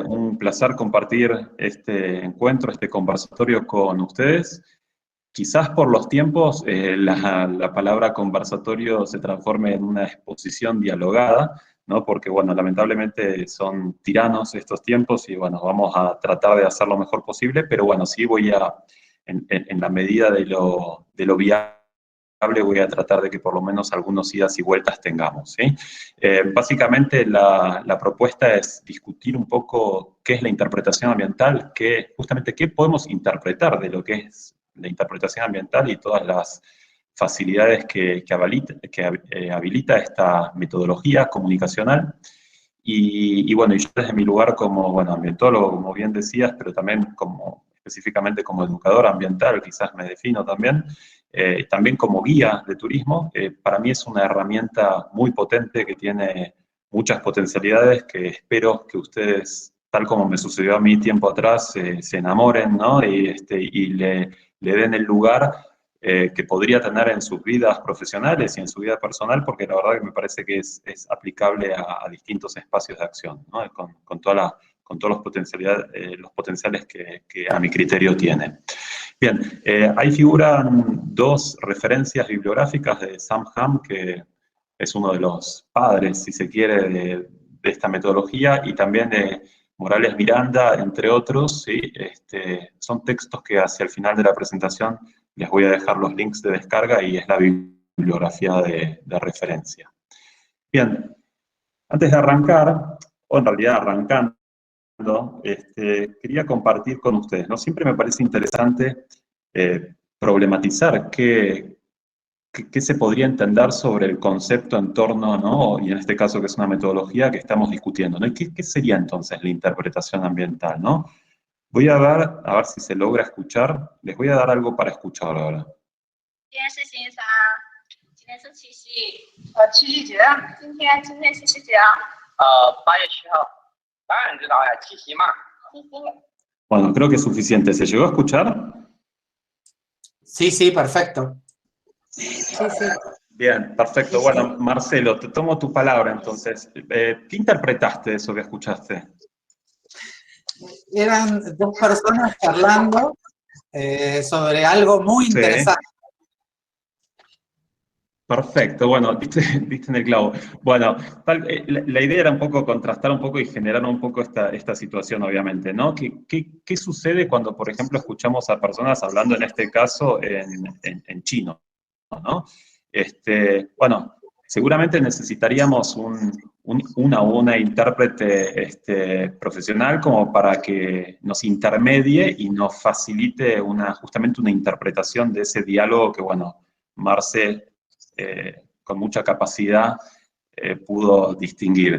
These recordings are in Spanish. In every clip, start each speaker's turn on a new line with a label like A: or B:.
A: Un placer compartir este encuentro, este conversatorio con ustedes. Quizás por los tiempos la palabra conversatorio se transforme en una exposición dialogada, ¿no? Porque, bueno, lamentablemente son tiranos estos tiempos y, bueno, vamos a tratar de hacer lo mejor posible, pero, bueno, sí voy a, en la medida de lo viable, voy a tratar de que por lo menos algunos idas y vueltas tengamos, ¿sí? Básicamente la propuesta es discutir un poco qué es la interpretación ambiental, justamente qué podemos interpretar de lo que es la interpretación ambiental y todas las facilidades que habilita esta metodología comunicacional. Y bueno, y yo desde mi lugar como, bueno, ambientólogo, como bien decías, pero también específicamente como educador ambiental, quizás me defino también, también como guía de turismo, para mí es una herramienta muy potente que tiene muchas potencialidades que espero que ustedes, tal como me sucedió a mí tiempo atrás, se enamoren, ¿no? Y le den el lugar que podría tener en sus vidas profesionales y en su vida personal, porque la verdad que me parece que es aplicable a distintos espacios de acción, ¿no? Con todos los potenciales que a mi criterio tiene. Bien, ahí figuran dos referencias bibliográficas de Sam Ham, que es uno de los padres, si se quiere, de esta metodología, y también de Morales Miranda, entre otros, ¿sí? Son textos que hacia el final de la presentación les voy a dejar los links de descarga y es la bibliografía de referencia. Bien, antes de arrancar, o en realidad arrancando, quería compartir con ustedes, ¿no? Siempre me parece interesante problematizar qué se podría entender sobre el concepto en torno, ¿no? Y en este caso que es una metodología que estamos discutiendo, ¿no? ¿Y qué sería entonces la interpretación ambiental, ¿no? Voy a ver si se logra escuchar, les voy a dar algo para escuchar ahora.
B: 今天是七夕节，今天七夕节啊。8月7号，当然知道呀，七夕嘛。七夕。
A: Bueno, creo que es suficiente. ¿Se llegó a escuchar?
C: Sí, sí, perfecto.
D: Sí, sí.
A: Bien, perfecto.
C: Sí,
A: Bueno,
C: sí.
A: Marcelo, te tomo tu palabra entonces. ¿Qué interpretaste de eso que escuchaste?
C: Eran dos personas charlando sobre algo muy
A: Sí.
C: interesante.
A: Perfecto, bueno, diste en el clavo. Bueno, la idea era un poco contrastar un poco y generar un poco esta situación, obviamente, ¿no? ¿Qué sucede cuando, por ejemplo, escuchamos a personas hablando, en este caso, en chino, ¿no? Bueno, seguramente necesitaríamos una intérprete profesional como para que nos intermedie y nos facilite justamente una interpretación de ese diálogo que, bueno, Marce con mucha capacidad pudo distinguir.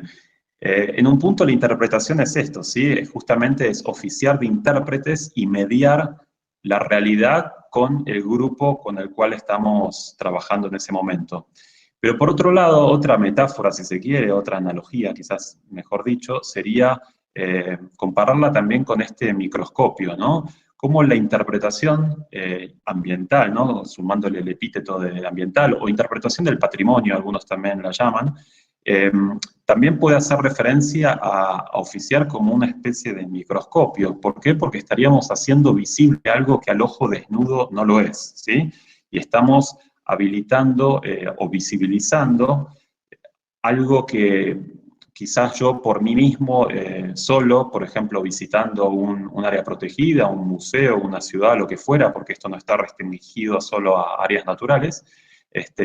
A: En un punto la interpretación es esto, ¿sí? Justamente es oficiar de intérpretes y mediar la realidad con el grupo con el cual estamos trabajando en ese momento. Pero por otro lado, otra metáfora, si se quiere, otra analogía, quizás mejor dicho, sería compararla también con este microscopio, ¿no? Cómo la interpretación ambiental, ¿no? Sumándole el epíteto de ambiental, o interpretación del patrimonio, algunos también la llaman, también puede hacer referencia a oficiar como una especie de microscopio. ¿Por qué? Porque estaríamos haciendo visible algo que al ojo desnudo no lo es, ¿sí? Y estamos habilitando o visibilizando algo que quizás yo por mí mismo, solo, por ejemplo, visitando un área protegida, un museo, una ciudad, lo que fuera, porque esto no está restringido solo a áreas naturales,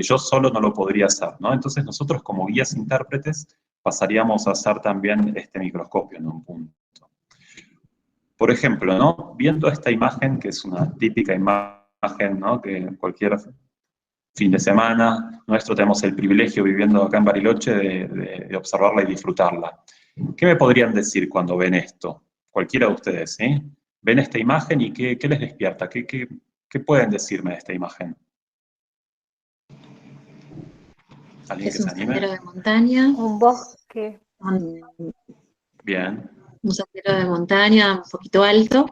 A: yo solo no lo podría hacer, ¿no? Entonces nosotros como guías intérpretes pasaríamos a hacer también este microscopio en un punto. Por ejemplo, ¿no? Viendo esta imagen, que es una típica imagen, ¿no? Que cualquier fin de semana nuestro tenemos el privilegio viviendo acá en Bariloche de observarla y disfrutarla. ¿Qué me podrían decir cuando ven esto? Cualquiera de ustedes, ¿sí? Ven esta imagen y ¿qué les despierta? ¿Qué pueden decirme de esta imagen? ¿Alguien
D: Es
A: que se
D: un
A: anime?
D: sendero de montaña.
E: Un bosque.
A: Bien.
D: Un sendero de montaña un poquito alto.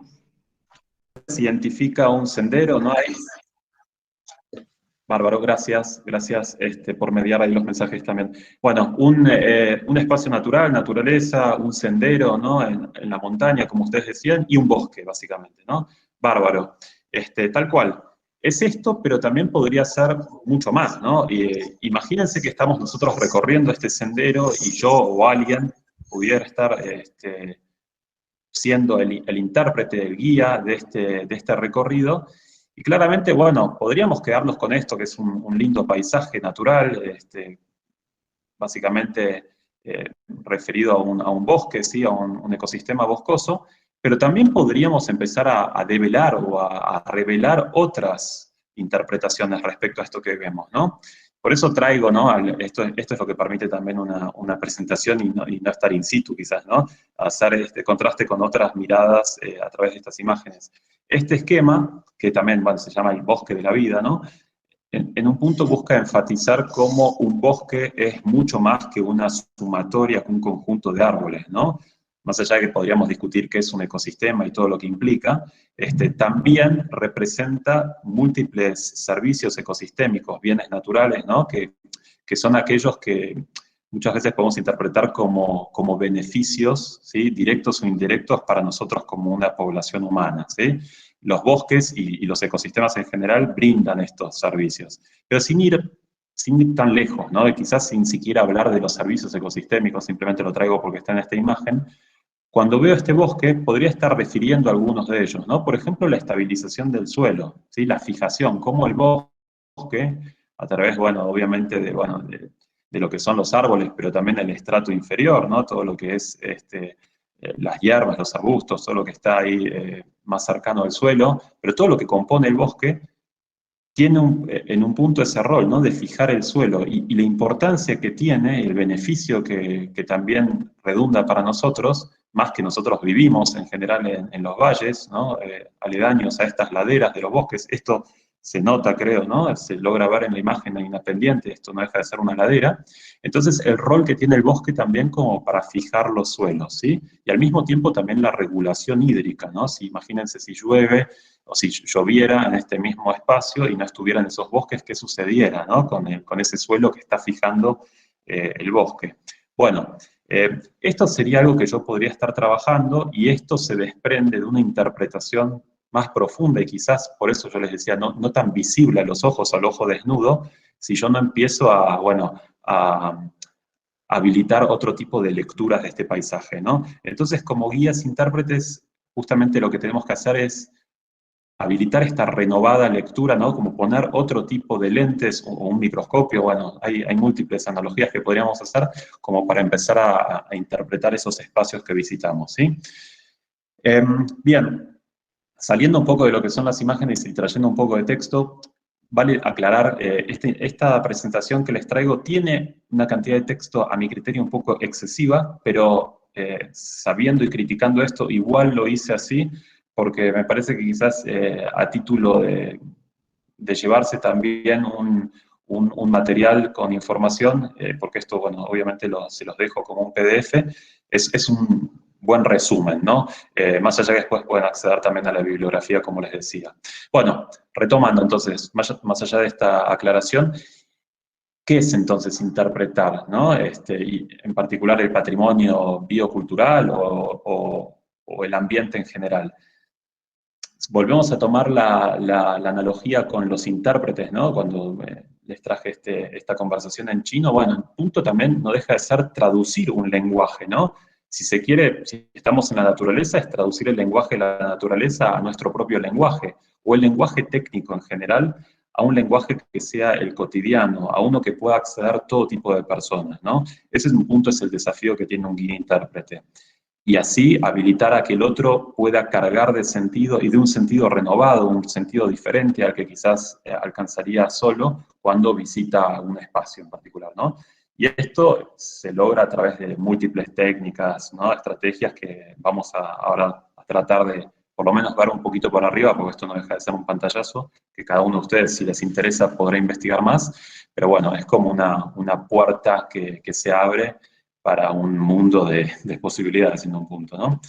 A: ¿Se identifica un sendero? ¿No hay? Bárbaro, gracias, gracias por mediar ahí los mensajes también. Bueno, un espacio natural, naturaleza, un sendero, ¿no? En la montaña, como ustedes decían, y un bosque, básicamente, ¿no? Bárbaro. Tal cual. Es esto, pero también podría ser mucho más, ¿no? Imagínense que estamos nosotros recorriendo este sendero y yo o alguien pudiera estar siendo el intérprete, el guía de este recorrido. Y claramente, bueno, podríamos quedarnos con esto, que es un lindo paisaje natural, básicamente referido a un bosque, ¿sí? A un ecosistema boscoso, pero también podríamos empezar a develar o a revelar otras interpretaciones respecto a esto que vemos, ¿no? Por eso traigo, ¿no? Esto es lo que permite también una presentación y no estar in situ, quizás, ¿no? Hacer este contraste con otras miradas a través de estas imágenes. Este esquema, que también, bueno, se llama el bosque de la vida, ¿no? En un punto busca enfatizar cómo un bosque es mucho más que una sumatoria, que un conjunto de árboles, ¿no? Más allá de que podríamos discutir qué es un ecosistema y todo lo que implica, también representa múltiples servicios ecosistémicos, bienes naturales, ¿no? Que son aquellos que muchas veces podemos interpretar como beneficios, ¿sí? Directos o indirectos para nosotros como una población humana, ¿sí? Los bosques y los ecosistemas en general brindan estos servicios, pero sin ir tan lejos, ¿no? Quizás sin siquiera hablar de los servicios ecosistémicos, simplemente lo traigo porque está en esta imagen. Cuando veo este bosque, podría estar refiriendo a algunos de ellos, ¿no? Por ejemplo, la estabilización del suelo, ¿sí? La fijación, cómo el bosque, a través, bueno, obviamente de lo que son los árboles, pero también el estrato inferior, ¿no? Todo lo que es las hierbas, los arbustos, todo lo que está ahí más cercano al suelo, pero todo lo que compone el bosque tiene en un punto ese rol, ¿no? De fijar el suelo y la importancia que tiene, el beneficio que también redunda para nosotros, más que nosotros vivimos en general en los valles, ¿no? Aledaños a estas laderas de los bosques. Esto se nota, creo, ¿no? Se logra ver en la imagen, hay una pendiente, esto no deja de ser una ladera. Entonces, el rol que tiene el bosque también como para fijar los suelos, ¿sí? Y al mismo tiempo también la regulación hídrica, ¿no? Si imagínense si llueve o si lloviera en este mismo espacio y no estuvieran esos bosques, ¿qué sucediera, ¿no? Con ese suelo que está fijando el bosque. Bueno, esto sería algo que yo podría estar trabajando y esto se desprende de una interpretación más profunda y quizás, por eso yo les decía, no tan visible a los ojos, al ojo desnudo, si yo no empiezo a habilitar otro tipo de lecturas de este paisaje, ¿no? Entonces, como guías intérpretes, justamente lo que tenemos que hacer es habilitar esta renovada lectura, ¿no? Como poner otro tipo de lentes o un microscopio, bueno, hay múltiples analogías que podríamos hacer como para empezar a interpretar esos espacios que visitamos, ¿sí? Bien, saliendo un poco de lo que son las imágenes y trayendo un poco de texto, vale aclarar, esta presentación que les traigo tiene una cantidad de texto a mi criterio un poco excesiva, pero sabiendo y criticando esto, igual lo hice así, porque me parece que quizás a título de llevarse también un material con información, porque esto, bueno, obviamente se los dejo como un PDF, es un buen resumen, ¿no? Más allá que después pueden acceder también a la bibliografía, como les decía. Bueno, retomando entonces, más allá de esta aclaración, ¿qué es entonces interpretar, ¿no? Y en particular el patrimonio biocultural o el ambiente en general? Volvemos a tomar la analogía con los intérpretes, ¿no? Cuando les traje esta conversación en chino, bueno, el punto también no deja de ser traducir un lenguaje, ¿no? Si se quiere, si estamos en la naturaleza, es traducir el lenguaje de la naturaleza a nuestro propio lenguaje, o el lenguaje técnico en general, a un lenguaje que sea el cotidiano, a uno que pueda acceder todo tipo de personas, ¿no? Ese es un punto, es el desafío que tiene un guía intérprete. Y así habilitar a que el otro pueda cargar de sentido y de un sentido renovado, un sentido diferente al que quizás alcanzaría solo cuando visita un espacio en particular, ¿no? Y esto se logra a través de múltiples técnicas, ¿no? Estrategias que vamos ahora a tratar de, por lo menos, ver un poquito por arriba, porque esto no deja de ser un pantallazo, que cada uno de ustedes, si les interesa, podrá investigar más, pero bueno, es como una puerta que se abre para un mundo de posibilidades en un punto, ¿no?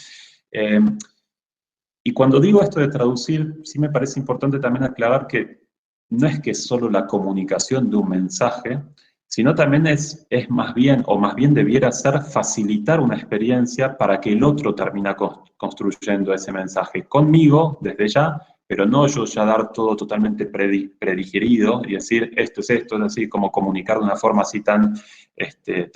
A: Y cuando digo esto de traducir, sí me parece importante también aclarar que no es que solo la comunicación de un mensaje, sino también es más bien, o más bien debiera ser facilitar una experiencia para que el otro termine construyendo ese mensaje conmigo desde ya, pero no yo ya dar todo totalmente predigerido y decir esto, es así, como comunicar de una forma así tan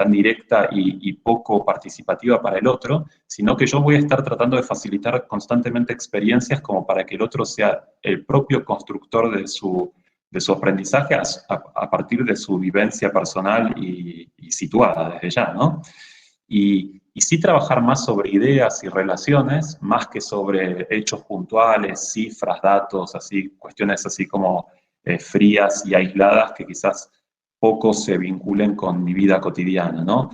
A: directa y poco participativa para el otro, sino que yo voy a estar tratando de facilitar constantemente experiencias como para que el otro sea el propio constructor de su aprendizaje a partir de su vivencia personal y situada desde ya, ¿no? Y sí trabajar más sobre ideas y relaciones, más que sobre hechos puntuales, cifras, datos, así, cuestiones así como frías y aisladas que quizás poco se vinculen con mi vida cotidiana, ¿no?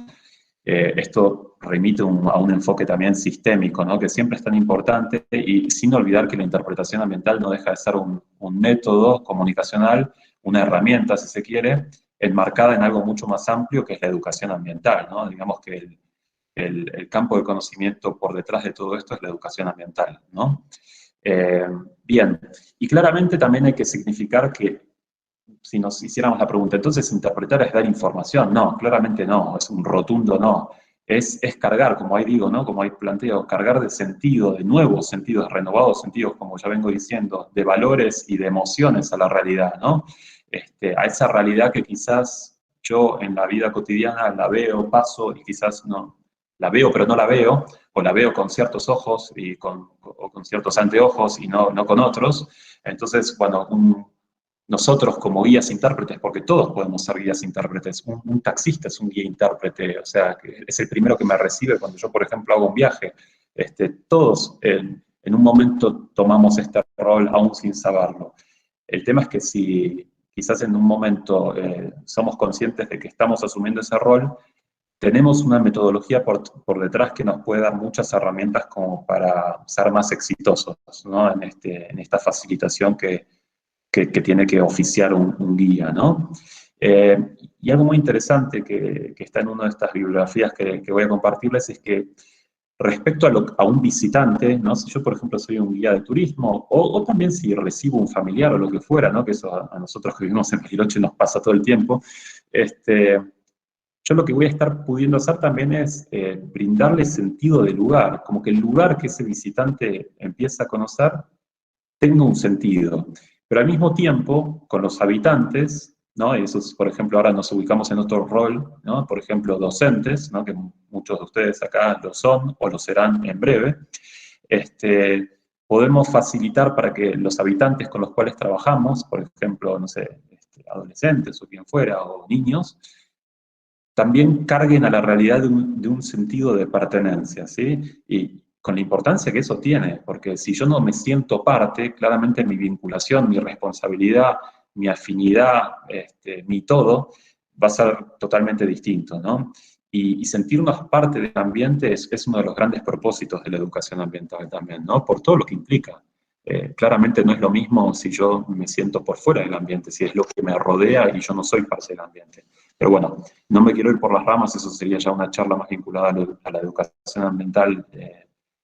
A: Esto remite a un enfoque también sistémico, ¿no? Que siempre es tan importante, y sin olvidar que la interpretación ambiental no deja de ser un método comunicacional, una herramienta, si se quiere, enmarcada en algo mucho más amplio que es la educación ambiental, ¿no? Digamos que el campo de conocimiento por detrás de todo esto es la educación ambiental, ¿no? Bien, y claramente también hay que significar que si nos hiciéramos la pregunta, entonces interpretar es dar información. No, claramente no, es un rotundo no. Es cargar, como ahí digo, ¿no? Como ahí planteo, cargar de sentido, de nuevos sentidos, renovados sentidos, como ya vengo diciendo, de valores y de emociones a la realidad, ¿no? A esa realidad que quizás yo en la vida cotidiana la veo, paso y quizás no, la veo pero no la veo, o la veo con ciertos ojos o con ciertos anteojos y no con otros. Entonces, bueno, nosotros como guías intérpretes, porque todos podemos ser guías intérpretes, un taxista es un guía intérprete, o sea, que es el primero que me recibe cuando yo, por ejemplo, hago un viaje. Todos en un momento tomamos este rol aún sin saberlo. El tema es que si quizás en un momento somos conscientes de que estamos asumiendo ese rol, tenemos una metodología por detrás que nos puede dar muchas herramientas como para ser más exitosos, ¿no? En esta facilitación que tiene que oficiar un guía, ¿no? Y algo muy interesante que está en una de estas bibliografías que voy a compartirles es que respecto a un visitante, ¿no? Si yo, por ejemplo, soy un guía de turismo, o también si recibo un familiar o lo que fuera, ¿no? Que eso a nosotros que vivimos en Bariloche nos pasa todo el tiempo, yo lo que voy a estar pudiendo hacer también es brindarle sentido de lugar, como que el lugar que ese visitante empieza a conocer tenga un sentido. Pero al mismo tiempo, con los habitantes, ¿no? Eso es, por ejemplo, ahora nos ubicamos en otro rol, ¿no? Por ejemplo, docentes, ¿no? Que muchos de ustedes acá lo son o lo serán en breve. Podemos facilitar para que los habitantes con los cuales trabajamos, por ejemplo, no sé, adolescentes o quien fuera, o niños, también carguen a la realidad de un sentido de pertenencia, ¿sí? Y con la importancia que eso tiene, porque si yo no me siento parte, claramente mi vinculación, mi responsabilidad, mi afinidad, mi todo, va a ser totalmente distinto, ¿no? Y sentirnos parte del ambiente es uno de los grandes propósitos de la educación ambiental también, ¿no? Por todo lo que implica. Claramente no es lo mismo si yo me siento por fuera del ambiente, si es lo que me rodea y yo no soy parte del ambiente. Pero bueno, no me quiero ir por las ramas, eso sería ya una charla más vinculada a la educación ambiental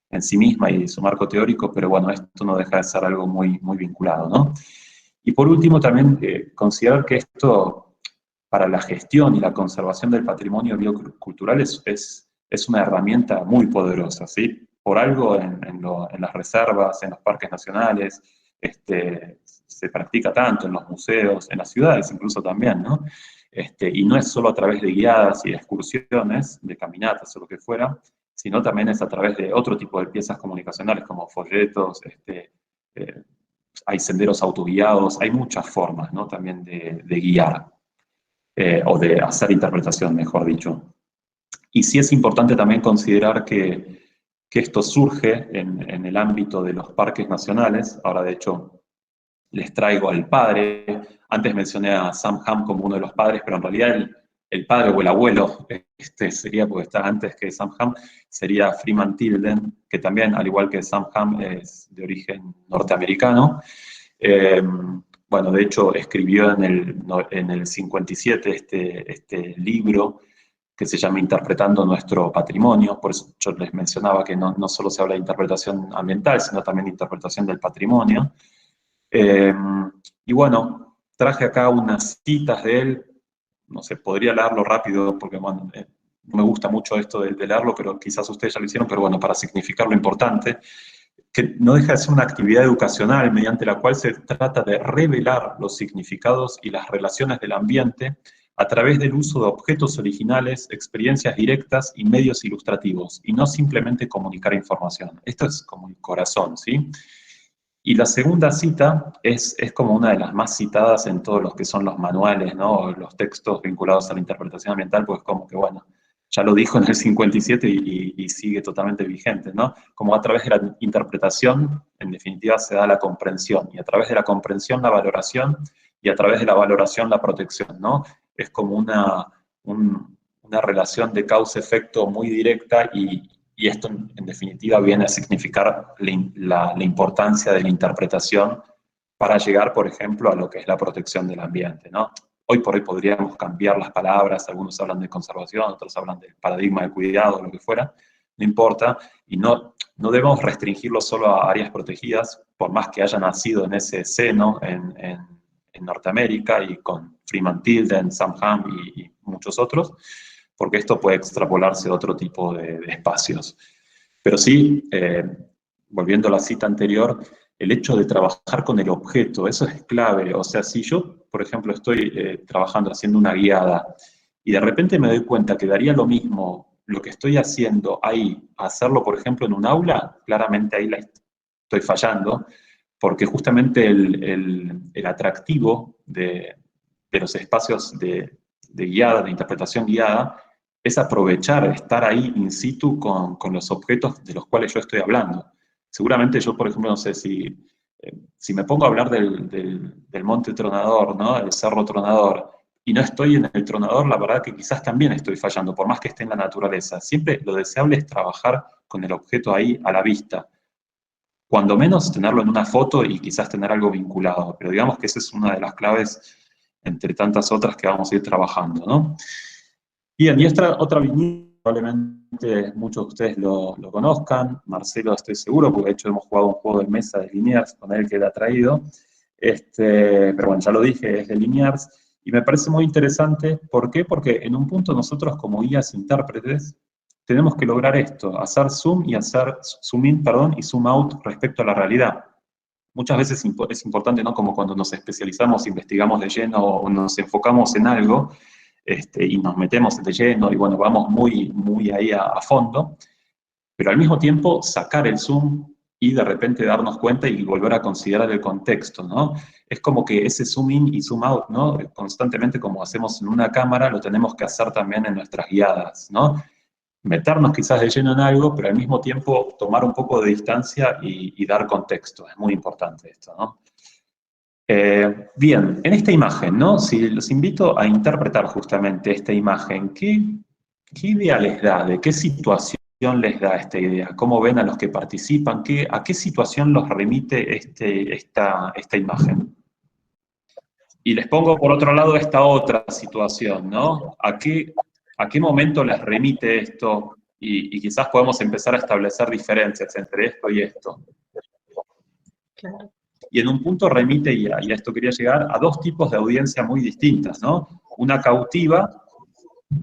A: en sí misma y su marco teórico, pero bueno, esto no deja de ser algo muy, muy vinculado, ¿no? Y por último, también considerar que esto, para la gestión y la conservación del patrimonio biocultural, es una herramienta muy poderosa, ¿sí? Por algo en las reservas, en los parques nacionales, se practica tanto en los museos, en las ciudades incluso también, ¿no? Y no es solo a través de guiadas y de excursiones, de caminatas o lo que fuera, sino también es a través de otro tipo de piezas comunicacionales como folletos, hay senderos autoguiados, hay muchas formas, ¿no? También de guiar, o de hacer interpretación, mejor dicho. Y sí es importante también considerar que esto surge en el ámbito de los parques nacionales. Ahora, de hecho, les traigo al padre. Antes mencioné a Sam Ham como uno de los padres, pero en realidad el padre o el abuelo, sería, porque está antes que Sam Ham, sería Freeman Tilden, que también, al igual que Sam Ham, es de origen norteamericano. Bueno, de hecho, escribió en el 57 este libro que se llama Interpretando Nuestro Patrimonio. Por eso yo les mencionaba que no solo se habla de interpretación ambiental, sino también de interpretación del patrimonio. Y bueno, traje acá unas citas de él. No sé, podría leerlo rápido porque bueno, no me gusta mucho esto de leerlo, pero quizás ustedes ya lo hicieron, pero bueno, para significar lo importante, que no deja de ser una actividad educacional mediante la cual se trata de revelar los significados y las relaciones del ambiente a través del uso de objetos originales, experiencias directas y medios ilustrativos, y no simplemente comunicar información. Esto es como el corazón, ¿sí? Y la segunda cita es como una de las más citadas en todos los que son los manuales, ¿no? Los textos vinculados a la interpretación ambiental, pues como que, bueno, ya lo dijo en el 57 y sigue totalmente vigente, ¿no? Como a través de la interpretación, en definitiva, se da la comprensión, y a través de la comprensión, la valoración, y a través de la valoración, la protección, ¿no? Es como una relación de causa-efecto muy directa, y esto, en definitiva, viene a significar la importancia de la interpretación para llegar, por ejemplo, a lo que es la protección del ambiente, ¿no? Hoy por hoy podríamos cambiar las palabras, algunos hablan de conservación, otros hablan del paradigma de cuidado, lo que fuera, no importa, y no debemos restringirlo solo a áreas protegidas, por más que haya nacido en ese seno en Norteamérica, y con Freeman Tilden, Sam Ham y muchos otros, porque esto puede extrapolarse a otro tipo de espacios. Pero sí, volviendo a la cita anterior, el hecho de trabajar con el objeto, eso es clave. O sea, si yo, por ejemplo, estoy trabajando, haciendo una guiada, y de repente me doy cuenta que daría lo mismo lo que estoy haciendo ahí, hacerlo, por ejemplo, en un aula, claramente ahí la estoy fallando, porque justamente el atractivo de los espacios de guiada, de interpretación guiada, es aprovechar, estar ahí in situ con los objetos de los cuales yo estoy hablando. Seguramente yo, por ejemplo, no sé, si me pongo a hablar del Monte Tronador, ¿no? El Cerro Tronador, y no estoy en el tronador, la verdad que quizás también estoy fallando, por más que esté en la naturaleza. Siempre lo deseable es trabajar con el objeto ahí a la vista. Cuando menos tenerlo en una foto y quizás tener algo vinculado, pero digamos que esa es una de las claves entre tantas otras que vamos a ir trabajando, ¿no? Bien, y esta otra viñeta, probablemente muchos de ustedes lo conozcan, Marcelo estoy seguro, porque de hecho hemos jugado un juego de mesa de Liniers con él que él ha traído, pero bueno, ya lo dije, es de Liniers, y me parece muy interesante. ¿Por qué? Porque en un punto nosotros como guías intérpretes tenemos que lograr esto, hacer zoom in, perdón, y zoom out respecto a la realidad. Muchas veces es importante, ¿no? Como cuando nos especializamos, investigamos de lleno o nos enfocamos en algo, y nos metemos de lleno y bueno, vamos muy ahí a fondo, pero al mismo tiempo sacar el zoom y de repente darnos cuenta y volver a considerar el contexto, ¿no? Es como que ese zoom in y zoom out, ¿no? Constantemente, como hacemos en una cámara, lo tenemos que hacer también en nuestras guiadas, ¿no? Meternos quizás de lleno en algo, pero al mismo tiempo tomar un poco de distancia y dar contexto. Es muy importante esto, ¿no? Bien, en esta imagen, ¿no? Si los invito a interpretar justamente esta imagen, ¿qué idea les da? ¿De qué situación les da esta idea? ¿Cómo ven a los que participan? ¿A qué situación los remite esta imagen? Y les pongo por otro lado esta otra situación, ¿no? ¿A qué momento les remite esto? Y quizás podemos empezar a establecer diferencias entre esto y esto.
D: Claro.
A: Y en un punto remite, y a esto quería llegar, a dos tipos de audiencia muy distintas, ¿no? Una cautiva,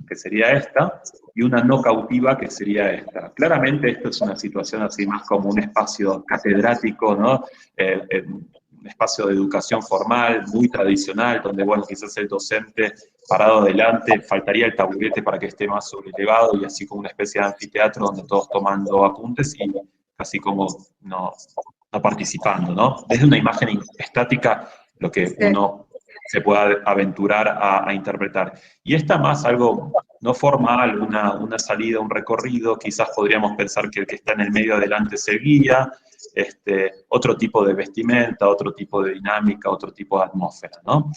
A: que sería esta, y una no cautiva, que sería esta. Claramente esto es una situación así más como un espacio catedrático, ¿no? Un espacio de educación formal, muy tradicional, donde, bueno, quizás el docente parado adelante, faltaría el taburete para que esté más sobrelevado, y así como una especie de anfiteatro donde todos tomando apuntes y casi como no participando, ¿no? Desde una imagen estática, lo que uno se pueda aventurar a interpretar. Y esta más algo no formal, una salida, un recorrido, quizás podríamos pensar que el que está en el medio adelante se guía, otro tipo de vestimenta, otro tipo de dinámica, otro tipo de atmósfera, ¿no?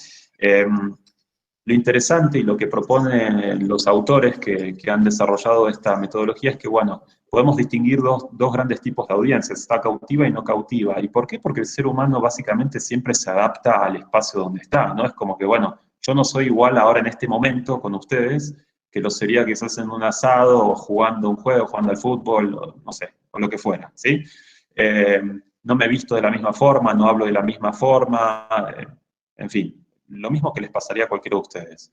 A: Lo interesante y lo que proponen los autores que han desarrollado esta metodología es que, bueno, podemos distinguir dos grandes tipos de audiencias, está cautiva y no cautiva. ¿Y por qué? Porque el ser humano básicamente siempre se adapta al espacio donde está, ¿no? Es como que, bueno, yo no soy igual ahora en este momento con ustedes que lo sería quizás en un asado o jugando un juego, jugando al fútbol, o, no sé, o lo que fuera, ¿sí? No me visto de la misma forma, no hablo de la misma forma, en fin, lo mismo que les pasaría a cualquiera de ustedes.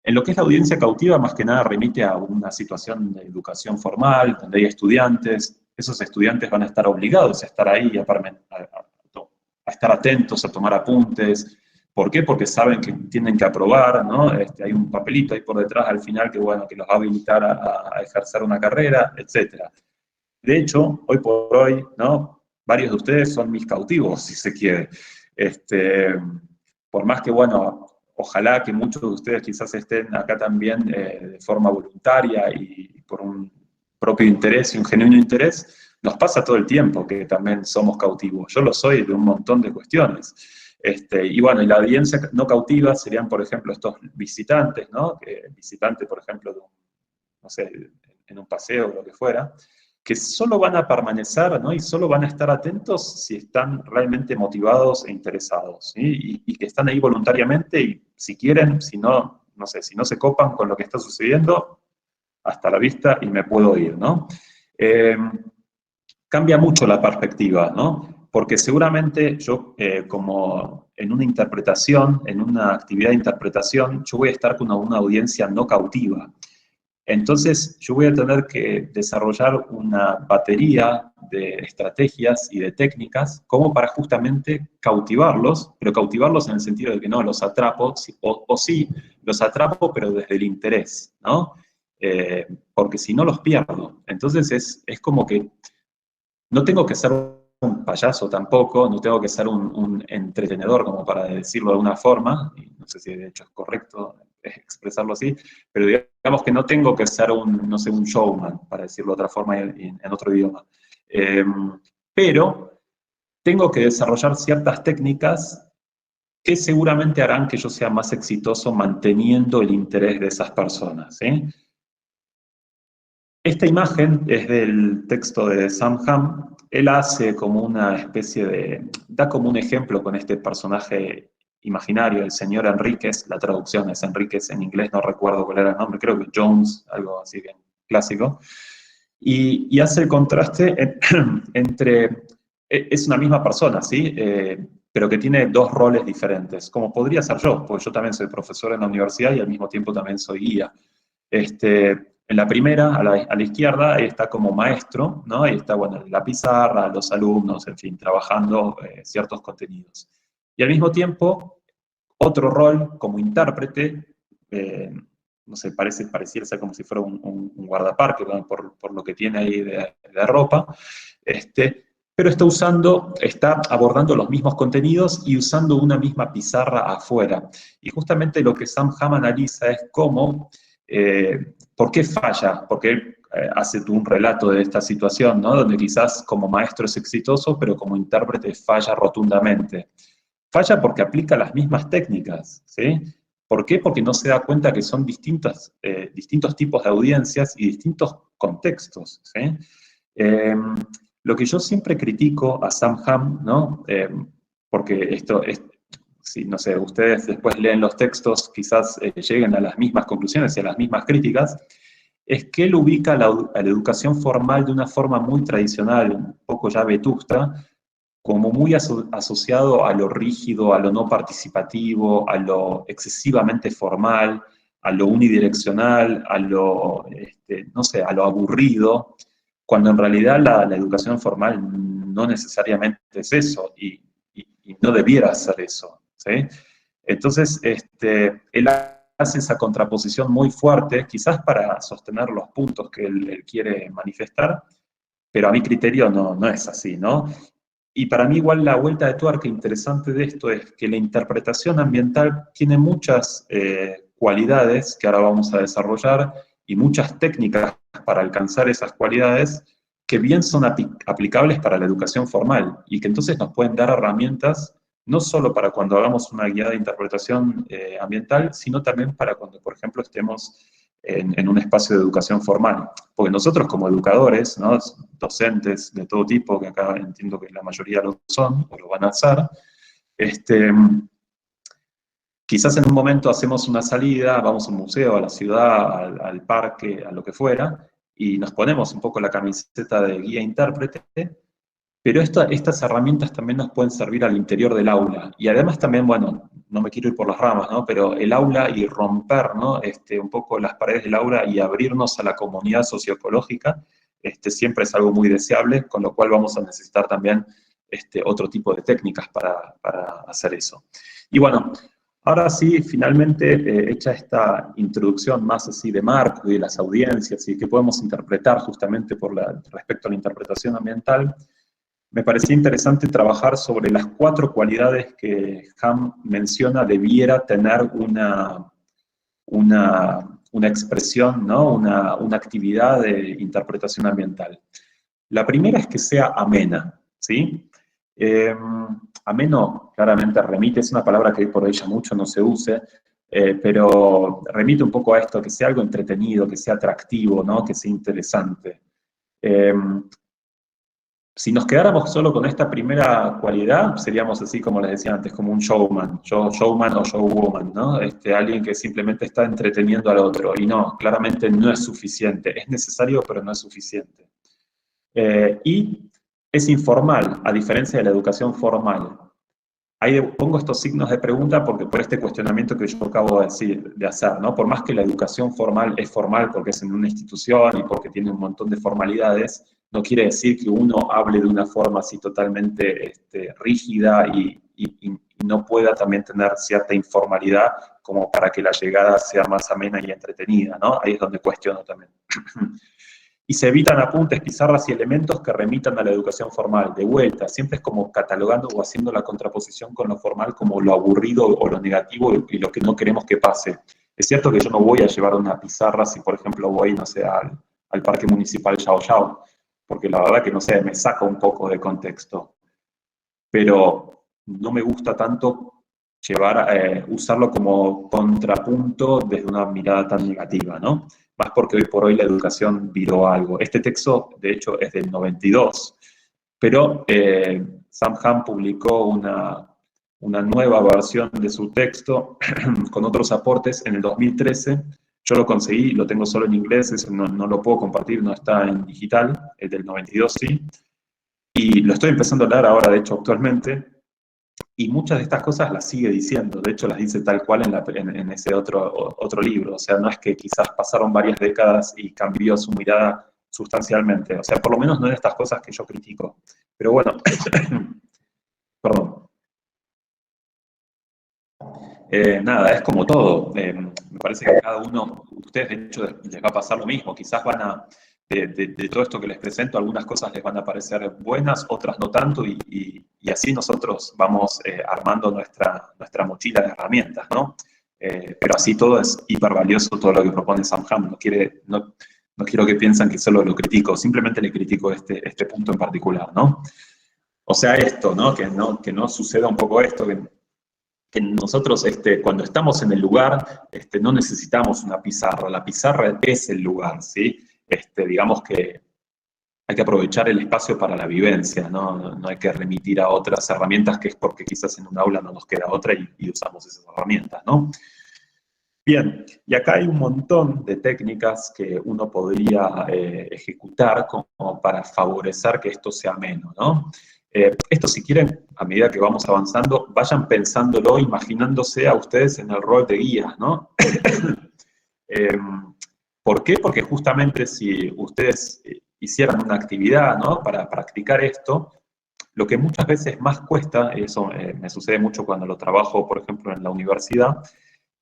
A: En lo que es la audiencia cautiva, más que nada remite a una situación de educación formal, donde hay estudiantes, esos estudiantes van a estar obligados a estar ahí, a estar atentos, a tomar apuntes. ¿Por qué? Porque saben que tienen que aprobar, ¿no? Hay un papelito ahí por detrás al final que, bueno, que los va a habilitar a ejercer una carrera, etc. De hecho, hoy por hoy, ¿no? Varios de ustedes son mis cautivos, si se quiere. Por más que, bueno, ojalá que muchos de ustedes quizás estén acá también de forma voluntaria y por un propio interés y un genuino interés, nos pasa todo el tiempo que también somos cautivos. Yo lo soy de un montón de cuestiones. Y bueno, y la audiencia no cautiva serían, por ejemplo, estos visitantes, ¿no? Visitantes, por ejemplo, de un, no sé, en un paseo o lo que fuera, que solo van a permanecer, ¿no? Y solo van a estar atentos si están realmente motivados e interesados, ¿sí? Y que están ahí voluntariamente y si quieren, si no, no sé, si no se copan con lo que está sucediendo, hasta la vista y me puedo ir, ¿no? Cambia mucho la perspectiva, ¿no? Porque seguramente yo, como en una interpretación, en una actividad de interpretación, yo voy a estar con una audiencia no cautiva. Entonces, yo voy a tener que desarrollar una batería de estrategias y de técnicas como para justamente cautivarlos, pero cautivarlos en el sentido de que no los atrapo, o sí, los atrapo, pero desde el interés, ¿no? Porque si no los pierdo. Entonces, es como que no tengo que ser un payaso tampoco, no tengo que ser un entretenedor, como para decirlo de alguna forma, y no sé si de hecho es correcto expresarlo así, pero digamos que no tengo que ser no sé, un showman, para decirlo de otra forma en otro idioma. Pero tengo que desarrollar ciertas técnicas que seguramente harán que yo sea más exitoso manteniendo el interés de esas personas, ¿sí? Esta imagen es del texto de Sam Ham. Él hace como una especie da como un ejemplo con este personaje imaginario, el señor Enríquez, la traducción es Enríquez en inglés, no recuerdo cuál era el nombre, creo que Jones, algo así bien clásico, y hace el contraste entre, es una misma persona, ¿sí? Pero que tiene dos roles diferentes, como podría ser yo, porque yo también soy profesor en la universidad y al mismo tiempo también soy guía. En la primera, a la izquierda, ahí está como maestro, ¿no? Ahí está, bueno, la pizarra, los alumnos, en fin, trabajando ciertos contenidos. Y al mismo tiempo, otro rol como intérprete, no sé, pareciera ser como si fuera un guardaparque, ¿no? por lo que tiene ahí de ropa, pero está abordando los mismos contenidos y usando una misma pizarra afuera. Y justamente lo que Sam Ham analiza es cómo, ¿por qué falla? Porque él hace un relato de esta situación, ¿no? Donde quizás como maestro es exitoso, pero como intérprete falla rotundamente. Falla porque aplica las mismas técnicas, ¿sí? ¿Por qué? Porque no se da cuenta que son distintos tipos de audiencias y distintos contextos, ¿sí? Lo que yo siempre critico a Sam Ham, ¿no? Porque esto es, si no sé, ustedes después leen los textos, quizás lleguen a las mismas conclusiones y a las mismas críticas, es que él ubica a la educación formal de una forma muy tradicional, un poco ya vetusta, como muy asociado a lo rígido, a lo no participativo, a lo excesivamente formal, a lo unidireccional, a lo, no sé, a lo aburrido, cuando en realidad la educación formal no necesariamente es eso, y no debiera ser eso, ¿sí? Entonces, él hace esa contraposición muy fuerte, quizás para sostener los puntos que él quiere manifestar, pero a mi criterio no es así, ¿no? Y para mí igual la vuelta de tuerca interesante de esto es que la interpretación ambiental tiene muchas cualidades que ahora vamos a desarrollar y muchas técnicas para alcanzar esas cualidades que bien son aplicables para la educación formal y que entonces nos pueden dar herramientas no solo para cuando hagamos una guía de interpretación ambiental, sino también para cuando, por ejemplo, estemos en un espacio de educación formal. Porque nosotros como educadores, ¿no? Docentes de todo tipo, que acá entiendo que la mayoría lo son, o lo van a hacer, ¿qué Quizás en un momento hacemos una salida, vamos a un museo, a la ciudad, al parque, a lo que fuera, y nos ponemos un poco la camiseta de guía intérprete, pero estas herramientas también nos pueden servir al interior del aula. Y además también, bueno, no me quiero ir por las ramas, ¿no? Pero el aula y romper, ¿no? Un poco las paredes del aula y abrirnos a la comunidad socioecológica, siempre es algo muy deseable, con lo cual vamos a necesitar también otro tipo de técnicas para hacer eso. Y bueno, ahora sí, finalmente, hecha esta introducción más así de marco y de las audiencias y que podemos interpretar justamente respecto a la interpretación ambiental, me parecía interesante trabajar sobre las 4 cualidades que Ham menciona debiera tener una expresión, ¿no? Una actividad de interpretación ambiental. La primera es que sea amena, ¿sí? Ameno claramente remite, es una palabra que por ella mucho no se use, pero remite un poco a esto, que sea algo entretenido, que sea atractivo, ¿no? Que sea interesante. Si nos quedáramos solo con esta primera cualidad, seríamos así como les decía antes, como un showman o showwoman, ¿no? Alguien que simplemente está entreteniendo al otro, y no, claramente no es suficiente, es necesario pero no es suficiente. Y es informal, a diferencia de la educación formal. Ahí pongo estos signos de pregunta porque por este cuestionamiento que yo acabo de hacer, ¿no? Por más que la educación formal es formal porque es en una institución y porque tiene un montón de formalidades, no quiere decir que uno hable de una forma así totalmente rígida y no pueda también tener cierta informalidad como para que la llegada sea más amena y entretenida, ¿no? Ahí es donde cuestiono también. Y se evitan apuntes, pizarras y elementos que remitan a la educación formal. De vuelta, siempre es como catalogando o haciendo la contraposición con lo formal como lo aburrido o lo negativo y lo que no queremos que pase. Es cierto que yo no voy a llevar una pizarra si, por ejemplo, voy, no sé, al Parque Municipal Yao Yao, porque la verdad que, no sé, me saca un poco de contexto. Pero no me gusta tanto usarlo como contrapunto desde una mirada tan negativa, ¿no? Más porque hoy por hoy la educación viró algo. Este texto, de hecho, es del 92, pero Sam Ham publicó una nueva versión de su texto con otros aportes en el 2013. Yo lo conseguí, lo tengo solo en inglés, no lo puedo compartir, no está en digital, el del 92 sí. Y lo estoy empezando a leer ahora, de hecho, actualmente, y muchas de estas cosas las sigue diciendo, de hecho las dice tal cual en ese otro libro, o sea, no es que quizás pasaron varias décadas y cambió su mirada sustancialmente, o sea, por lo menos no en estas cosas que yo critico. Pero bueno, perdón. Nada, es como todo, me parece que a cada uno, ustedes de hecho les va a pasar lo mismo, quizás de todo esto que les presento, algunas cosas les van a parecer buenas, otras no tanto, y así nosotros vamos armando nuestra mochila de herramientas, ¿no? Pero así todo es hiper valioso, todo lo que propone Sam Ham. No quiero que piensen que solo lo critico, simplemente le critico este punto en particular, ¿no? O sea, esto, ¿no? Que no suceda un poco esto, que nosotros cuando estamos en el lugar no necesitamos una pizarra, la pizarra es el lugar, ¿sí? Digamos que hay que aprovechar el espacio para la vivencia, ¿no? No hay que remitir a otras herramientas que es porque quizás en un aula no nos queda otra y usamos esas herramientas, ¿no? Bien, y acá hay un montón de técnicas que uno podría ejecutar como para favorecer que esto sea ameno, ¿no? Esto, si quieren, a medida que vamos avanzando, vayan pensándolo, imaginándose a ustedes en el rol de guías, ¿no? ¿Por qué? Porque justamente si ustedes hicieran una actividad, ¿no? Para practicar esto, lo que muchas veces más cuesta, y eso me sucede mucho cuando lo trabajo, por ejemplo, en la universidad,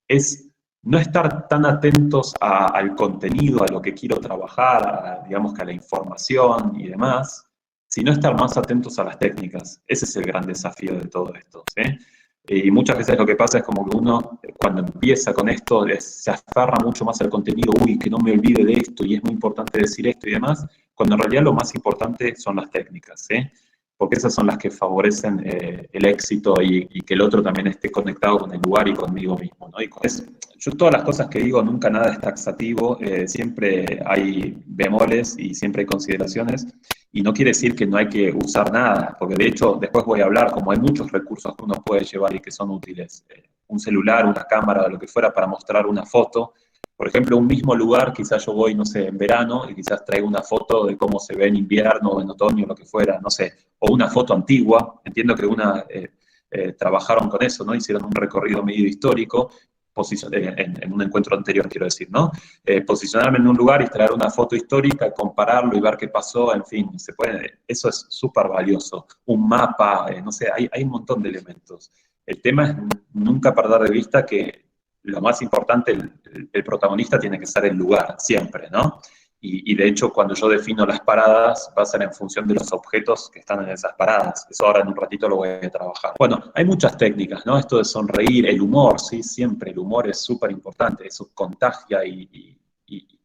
A: es no estar tan atentos al contenido, a lo que quiero trabajar, digamos que a la información y demás, sino estar más atentos a las técnicas. Ese es el gran desafío de todo esto, ¿sí? Y muchas veces lo que pasa es como que uno, cuando empieza con esto, se aferra mucho más al contenido, uy, que no me olvide de esto, y es muy importante decir esto y demás, cuando en realidad lo más importante son las técnicas, ¿sí? Porque esas son las que favorecen el éxito y que el otro también esté conectado con el lugar y conmigo mismo, ¿no? Y con eso, yo todas las cosas que digo, nunca nada es taxativo, siempre hay bemoles y siempre hay consideraciones, y no quiere decir que no hay que usar nada, porque de hecho después voy a hablar, como hay muchos recursos que uno puede llevar y que son útiles, un celular, una cámara, lo que fuera, para mostrar una foto. Por ejemplo, un mismo lugar, quizás yo voy, no sé, en verano, y quizás traigo una foto de cómo se ve en invierno o en otoño, lo que fuera, no sé, o una foto antigua. Entiendo que trabajaron con eso, ¿no? Hicieron un recorrido medio histórico, en un encuentro anterior, quiero decir, ¿no? Posicionarme en un lugar y traer una foto histórica, compararlo y ver qué pasó, en fin, eso es súper valioso. Un mapa, no sé, hay un montón de elementos. El tema es nunca perder de vista que lo más importante, el protagonista tiene que ser el lugar, siempre, ¿no? Y de hecho, cuando yo defino las paradas, va a ser en función de los objetos que están en esas paradas. Eso ahora en un ratito lo voy a trabajar. Bueno, hay muchas técnicas, ¿no? Esto de sonreír, el humor, sí, siempre el humor es súper importante. Eso contagia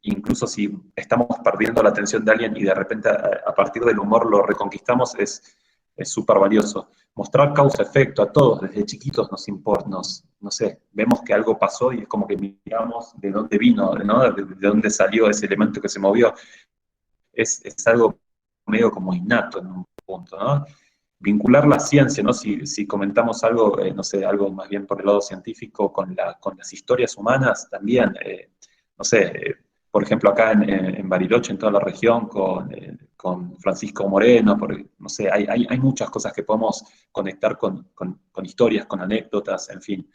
A: incluso si estamos perdiendo la atención de alguien y de repente a partir del humor lo reconquistamos, es súper valioso. Mostrar causa-efecto a todos, desde chiquitos nos importa, no sé, vemos que algo pasó y es como que miramos de dónde vino, ¿no? De dónde salió ese elemento que se movió. Es algo medio como innato en un punto, ¿no? Vincular la ciencia, ¿no? Si comentamos algo, no sé, algo más bien por el lado científico, con las historias humanas también, no sé, por ejemplo, acá en Bariloche, en toda la región, con Francisco Moreno, porque, no sé, hay muchas cosas que podemos conectar con historias, con anécdotas, en fin.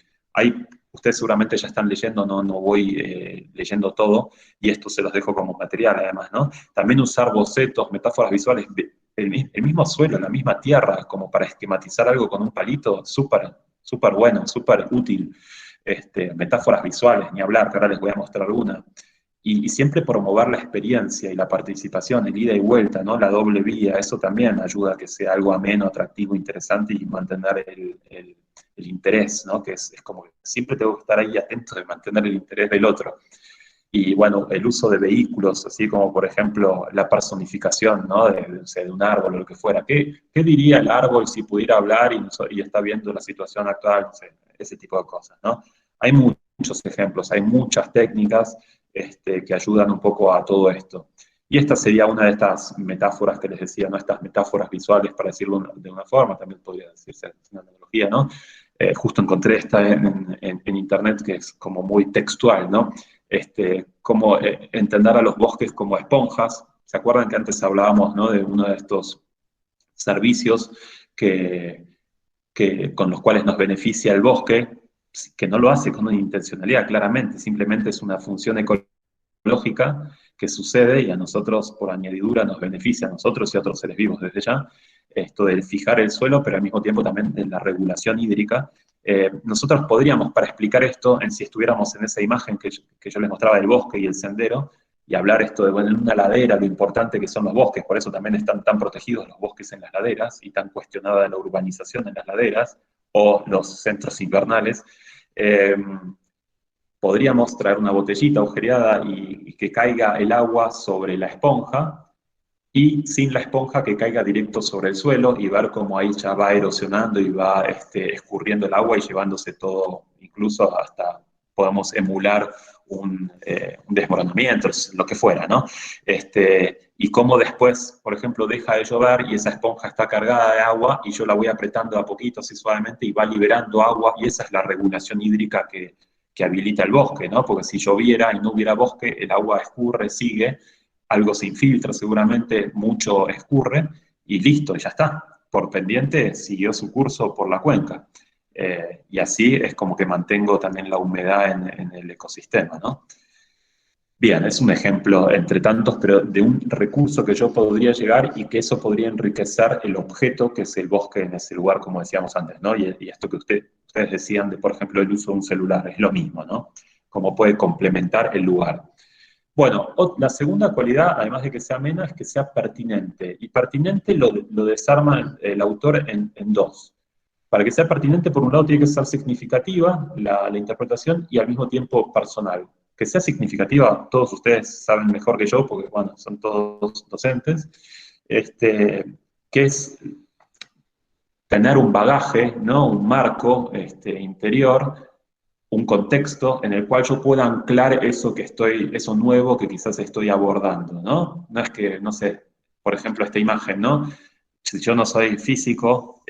A: Ustedes seguramente ya están leyendo, no voy leyendo todo, y esto se los dejo como material además, ¿no? También usar bocetos, metáforas visuales, el mismo suelo, la misma tierra, como para esquematizar algo con un palito, súper bueno, súper útil. Metáforas visuales, ni hablar, que ahora les voy a mostrar alguna. Y siempre promover la experiencia y la participación, el ida y vuelta, ¿no? La doble vía, eso también ayuda a que sea algo ameno, atractivo, interesante y mantener el interés, ¿no? Que es como que siempre tengo que estar ahí atento de mantener el interés del otro. Y bueno, el uso de vehículos, así como por ejemplo la personificación, ¿no? De un árbol o lo que fuera. ¿Qué diría el árbol si pudiera hablar y está viendo la situación actual? No sé, ese tipo de cosas, ¿no? Hay muchos ejemplos, hay muchas técnicas que ayudan un poco a todo esto. Y esta sería una de estas metáforas que les decía, ¿no? Estas metáforas visuales, para decirlo de una forma, también podría decirse una analogía, ¿no? Justo encontré esta en internet, que es como muy textual, ¿no? Como entender a los bosques como esponjas. ¿Se acuerdan que antes hablábamos, ¿no? De uno de estos servicios con los cuales nos beneficia el bosque, que no lo hace con una intencionalidad, claramente, simplemente es una función ecológica que sucede y a nosotros, por añadidura, nos beneficia a nosotros y a otros seres vivos desde ya, esto de fijar el suelo, pero al mismo tiempo también de la regulación hídrica. Nosotros podríamos, para explicar esto, si estuviéramos en esa imagen que yo les mostraba del bosque y el sendero, y hablar esto de, bueno, en una ladera, lo importante que son los bosques, por eso también están tan protegidos los bosques en las laderas y tan cuestionada la urbanización en las laderas o los centros invernales. Podríamos traer una botellita agujereada y que caiga el agua sobre la esponja, y sin la esponja que caiga directo sobre el suelo y ver cómo ahí ya va erosionando y va escurriendo el agua y llevándose todo, incluso hasta podemos emular un desmoronamiento, lo que fuera, ¿no? Y cómo después, por ejemplo, deja de llover y esa esponja está cargada de agua y yo la voy apretando a poquito, así suavemente, y va liberando agua, y esa es la regulación hídrica que habilita el bosque, ¿no? Porque si lloviera y no hubiera bosque, el agua escurre, sigue, algo se infiltra seguramente, mucho escurre, y listo, ya está. Por pendiente siguió su curso por la cuenca. Y así es como que mantengo también la humedad en el ecosistema, ¿no? Bien, es un ejemplo entre tantos, pero de un recurso que yo podría llegar y que eso podría enriquecer el objeto que es el bosque en ese lugar, como decíamos antes, ¿no? Y esto que ustedes decían de, por ejemplo, el uso de un celular, es lo mismo, ¿no? Cómo puede complementar el lugar. Bueno, la segunda cualidad, además de que sea amena, es que sea pertinente. Y pertinente lo desarma el autor en dos. Para que sea pertinente, por un lado, tiene que ser significativa la interpretación y al mismo tiempo personal. Que sea significativa, todos ustedes saben mejor que yo, porque, bueno, son todos docentes, que es tener un bagaje, ¿no? Un marco interior, un contexto en el cual yo pueda anclar eso nuevo que quizás estoy abordando, ¿no? No es que, no sé, por ejemplo, esta imagen, ¿no? si yo no soy físico,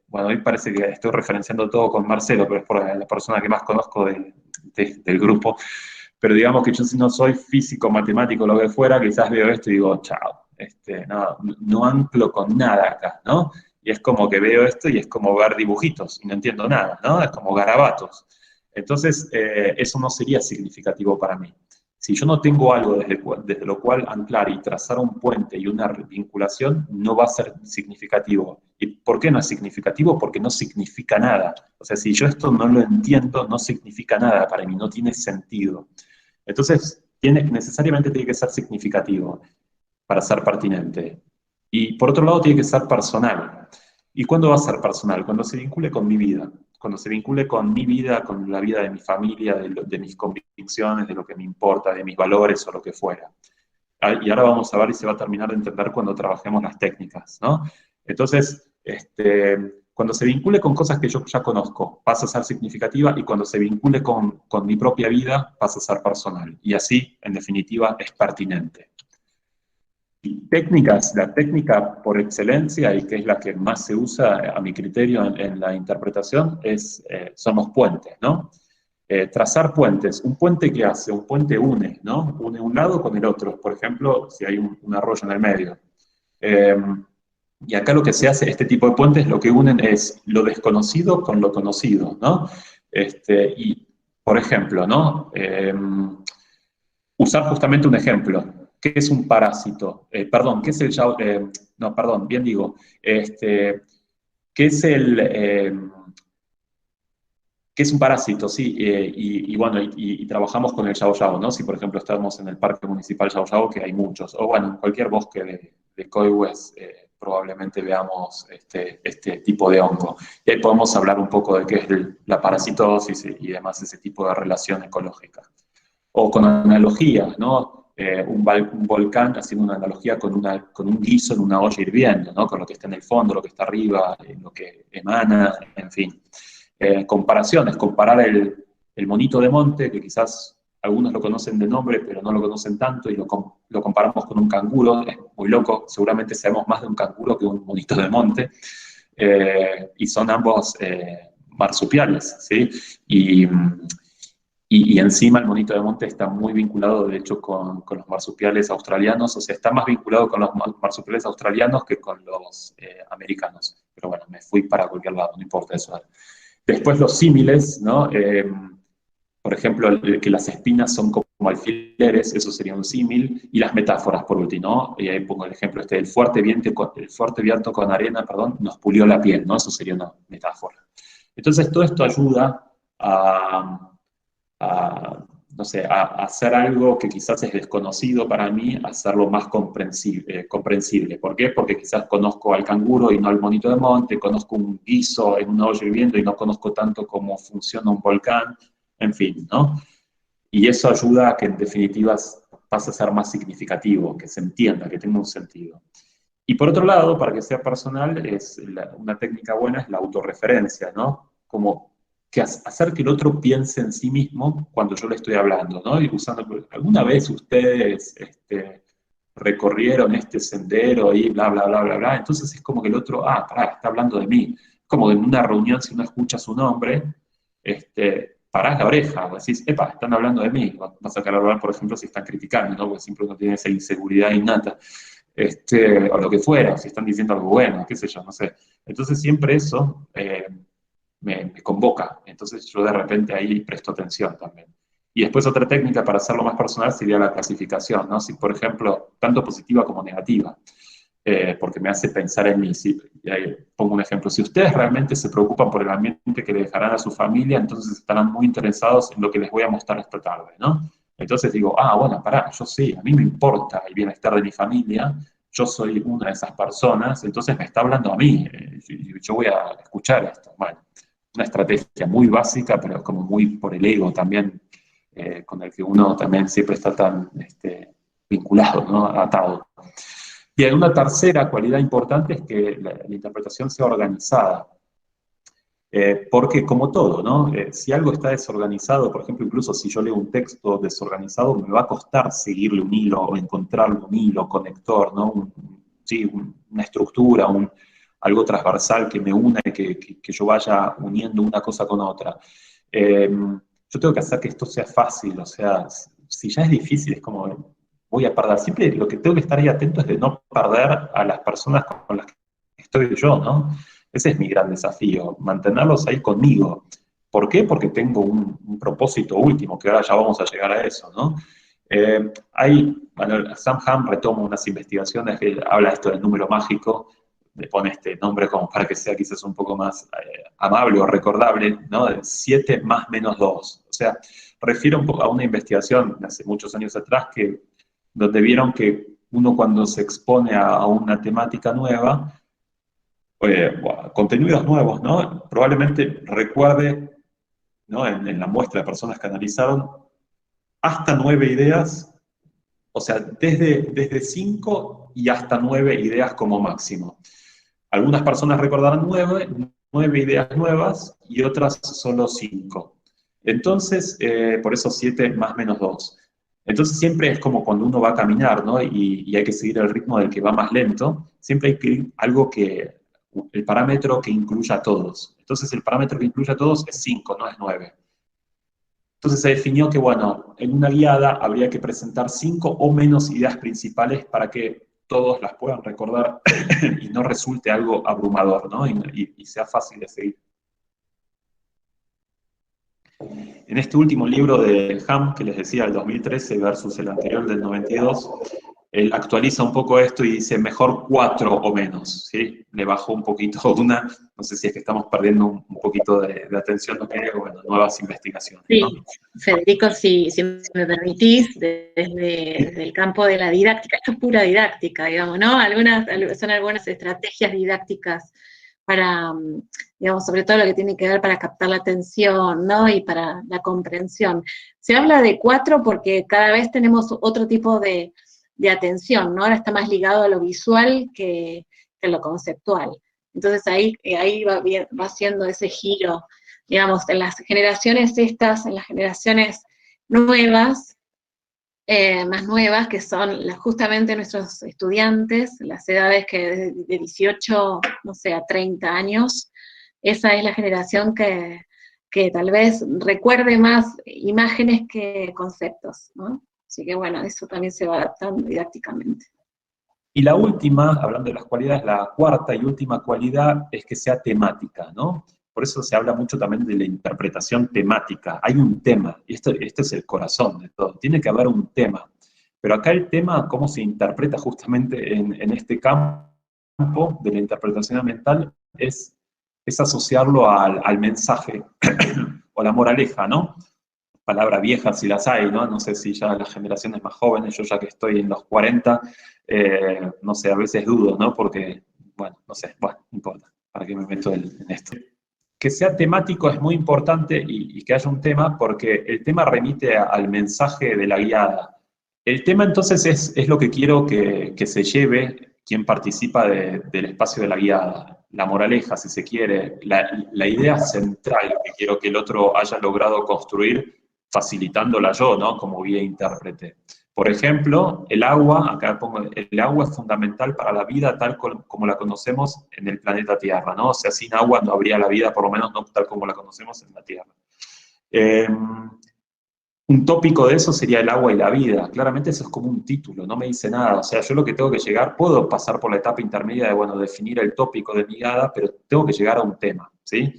A: bueno, hoy parece que estoy referenciando todo con Marcelo, pero es por la persona que más conozco del grupo, pero digamos que yo si no soy físico, matemático, lo que fuera, quizás veo esto y digo, chao, no anclo con nada acá, ¿no? Y es como que veo esto y es como ver dibujitos y no entiendo nada, ¿no? Es como garabatos. Entonces, eso no sería significativo para mí. Si yo no tengo algo desde lo cual anclar y trazar un puente y una vinculación, no va a ser significativo. ¿Y por qué no es significativo? Porque no significa nada. O sea, si yo esto no lo entiendo, no significa nada para mí, no tiene sentido. Entonces, necesariamente tiene que ser significativo para ser pertinente. Y por otro lado, tiene que ser personal. ¿Y cuándo va a ser personal? Cuando se vincule con mi vida. Cuando se vincule con mi vida, con la vida de mi familia, de mis convicciones, de lo que me importa, de mis valores o lo que fuera. Y ahora vamos a ver y se va a terminar de entender cuando trabajemos las técnicas, ¿no? Entonces, cuando se vincule con cosas que yo ya conozco, pasa a ser significativa, y cuando se vincule con mi propia vida, pasa a ser personal. Y así, en definitiva, es pertinente. Y técnicas, la técnica por excelencia, y que es la que más se usa a mi criterio en la interpretación, son los puentes, ¿no? Trazar puentes. ¿Un puente qué hace? Un puente une, ¿no? Une un lado con el otro. Por ejemplo, si hay un arroyo en el medio. Y acá lo que se hace, este tipo de puentes, lo que unen es lo desconocido con lo conocido, ¿no? Y, por ejemplo, ¿no? Usar justamente un ejemplo. ¿Qué es un parásito? Perdón, ¿qué es el... no, perdón, bien digo. ¿Qué es ¿qué es un parásito? Sí, y bueno, y trabajamos con el Yao Yao, ¿no? Si, por ejemplo, estamos en el Parque Municipal Yao Yao, que hay muchos, o bueno, en cualquier bosque de Coihues, probablemente veamos este tipo de hongo. Y ahí podemos hablar un poco de qué es la parasitosis y demás, ese tipo de relación ecológica. O con analogías, ¿no? Un volcán, haciendo una analogía con un guiso en una olla hirviendo, ¿no? Con lo que está en el fondo, lo que está arriba, lo que emana, en fin. Comparaciones, comparar el monito de monte, que quizás algunos lo conocen de nombre, pero no lo conocen tanto, y lo comparamos con un canguro, es muy loco, seguramente sabemos más de un canguro que un monito de monte, y son ambos marsupiales, ¿sí? Y encima el monito de monte está muy vinculado, de hecho, con los marsupiales australianos, o sea, está más vinculado con los marsupiales australianos que con los americanos. Pero bueno, me fui para cualquier lado, no importa eso. Después los símiles, ¿no? Por ejemplo, que las espinas son como alfileres, eso sería un símil, y las metáforas, por último, ¿no? Y ahí pongo el ejemplo el fuerte viento con arena, perdón, nos pulió la piel, ¿no? Eso sería una metáfora. Entonces, todo esto ayuda no sé, a hacer algo que quizás es desconocido para mí, a hacerlo más comprensible. ¿Por qué? Porque quizás conozco al canguro y no al monito de monte, conozco un guiso en una olla hirviendo y no conozco tanto cómo funciona un volcán, en fin, ¿no? Y eso ayuda a que en definitiva pase a ser más significativo, que se entienda, que tenga un sentido. Y por otro lado, para que sea personal, una técnica buena es la autorreferencia, ¿no? Como que hacer que el otro piense en sí mismo cuando yo le estoy hablando, ¿no? Y usando, ¿alguna vez ustedes recorrieron este sendero y bla, bla, bla, bla, bla? Entonces es como que el otro, pará, está hablando de mí. Como en una reunión, si uno escucha su nombre, parás la oreja, decís, epa, están hablando de mí. Vas a querer hablar, por ejemplo, si están criticando, ¿no? Porque siempre uno tiene esa inseguridad innata. O lo que fuera, si están diciendo algo bueno, qué sé yo, no sé. Entonces siempre eso me convoca, entonces yo de repente ahí presto atención también. Y después otra técnica para hacerlo más personal sería la clasificación, ¿no? Si, por ejemplo, tanto positiva como negativa, porque me hace pensar en mí. Y ahí pongo un ejemplo, si ustedes realmente se preocupan por el ambiente que le dejarán a su familia, entonces estarán muy interesados en lo que les voy a mostrar esta tarde, ¿no? Entonces digo, bueno, pará, yo sí, a mí me importa el bienestar de mi familia, yo soy una de esas personas, entonces me está hablando a mí, yo voy a escuchar esto. Bueno, una estrategia muy básica, pero como muy por el ego también, con el que uno también siempre está tan vinculado, ¿no? Atado. Y hay una tercera cualidad importante, es que la interpretación sea organizada. Porque como todo, ¿no? Si algo está desorganizado, por ejemplo, incluso si yo leo un texto desorganizado, me va a costar seguirle un hilo o encontrarle un hilo conector, ¿no? ¿sí? Una estructura, algo transversal que me una y que yo vaya uniendo una cosa con otra. Yo tengo que hacer que esto sea fácil, o sea, si ya es difícil, es como voy a perder. Siempre lo que tengo que estar ahí atento es de no perder a las personas con las que estoy yo, ¿no? Ese es mi gran desafío, mantenerlos ahí conmigo. ¿Por qué? Porque tengo un propósito último, que ahora ya vamos a llegar a eso, ¿no? Bueno, Sam Ham retoma unas investigaciones que habla esto del número mágico, le pone este nombre como para que sea quizás un poco más amable o recordable, ¿no? 7 más menos 2. O sea, refiere un poco a una investigación de hace muchos años atrás donde vieron que uno cuando se expone a una temática nueva, contenidos nuevos, ¿no? Probablemente recuerde, ¿no? En la muestra de personas que analizaron, hasta 9 ideas, o sea, desde 5 y hasta 9 ideas como máximo. Algunas personas recordarán 9 ideas nuevas y otras solo 5. Entonces, por eso 7 más menos 2. Entonces siempre es como cuando uno va a caminar, ¿no? Y hay que seguir el ritmo del que va más lento, siempre hay que ir el parámetro que incluya a todos. Entonces el parámetro que incluye a todos es 5, no es 9. Entonces se definió que, bueno, en una guiada habría que presentar 5 o menos ideas principales para que todos las puedan recordar y no resulte algo abrumador, ¿no? Y sea fácil de seguir. En este último libro de Ham, que les decía, el 2013 versus el anterior del 92, él actualiza un poco esto y dice mejor 4 o menos, ¿sí? Le bajó un poquito no sé si es que estamos perdiendo un poquito de atención, lo que hay, bueno, nuevas investigaciones, ¿no?
D: Sí, Federico, si me permitís, desde el campo de la didáctica, esto es pura didáctica, digamos, ¿no? Son algunas estrategias didácticas para, digamos, sobre todo lo que tiene que ver para captar la atención, ¿no? Y para la comprensión. Se habla de 4 porque cada vez tenemos otro tipo de atención, ¿no? Ahora está más ligado a lo visual que a lo conceptual. Entonces ahí va haciendo ese giro, digamos, en las generaciones en las generaciones nuevas, más nuevas, que son justamente nuestros estudiantes, las edades que de 18, no sé, a 30 años, esa es la generación que tal vez recuerde más imágenes que conceptos, ¿no? Así que bueno, eso también se va adaptando didácticamente.
A: Y la última, hablando de las cualidades, la cuarta y última cualidad es que sea temática, ¿no? Por eso se habla mucho también de la interpretación temática. Hay un tema, y este es el corazón de todo. Tiene que haber un tema. Pero acá el tema, cómo se interpreta justamente en este campo de la interpretación ambiental, es asociarlo al mensaje o la moraleja, ¿no? Palabra vieja si las hay, ¿no? No sé si ya las generaciones más jóvenes, yo ya que estoy en los 40, no sé, a veces dudo, ¿no? Porque, bueno, no sé, bueno, no importa, ¿para qué me meto en esto? Que sea temático es muy importante y que haya un tema porque el tema remite al mensaje de la guiada. El tema entonces es lo que quiero que se lleve quien participa del espacio de la guiada. La moraleja, si se quiere, la idea central que quiero que el otro haya logrado construir facilitándola yo, ¿no? Como guía e intérprete. Por ejemplo, el agua, acá pongo, el agua es fundamental para la vida tal como la conocemos en el planeta Tierra, ¿no? O sea, sin agua no habría la vida, por lo menos no tal como la conocemos en la Tierra. Un tópico de eso sería el agua y la vida. Claramente eso es como un título, no me dice nada. O sea, yo lo que tengo que llegar, puedo pasar por la etapa intermedia de, bueno, definir el tópico de mi guiada, pero tengo que llegar a un tema, ¿sí?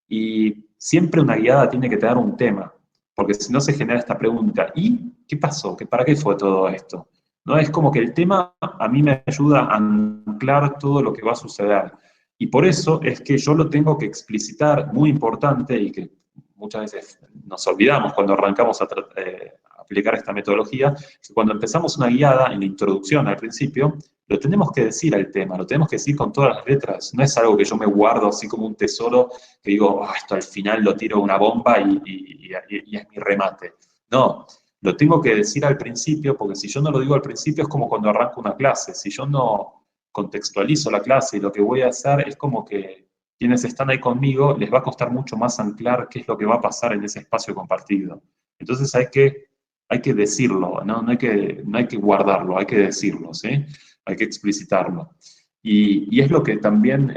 A: Y siempre una guiada tiene que tener un tema, porque si no se genera esta pregunta, ¿y qué pasó? ¿Para qué fue todo esto? ¿No? Es como que el tema a mí me ayuda a anclar todo lo que va a suceder. Y por eso es que yo lo tengo que explicitar, muy importante, y que muchas veces nos olvidamos cuando arrancamos a aplicar esta metodología, que cuando empezamos una guiada, en la introducción al principio, lo tenemos que decir al tema, lo tenemos que decir con todas las letras, no es algo que yo me guardo así como un tesoro, que digo, esto al final lo tiro una bomba y es mi remate. No, lo tengo que decir al principio, porque si yo no lo digo al principio es como cuando arranco una clase, si yo no contextualizo la clase y lo que voy a hacer es como que quienes están ahí conmigo les va a costar mucho más anclar qué es lo que va a pasar en ese espacio compartido. Entonces hay que decirlo, ¿no? No hay que guardarlo, hay que decirlo, ¿sí? hay que explicitarlo. Y es lo que también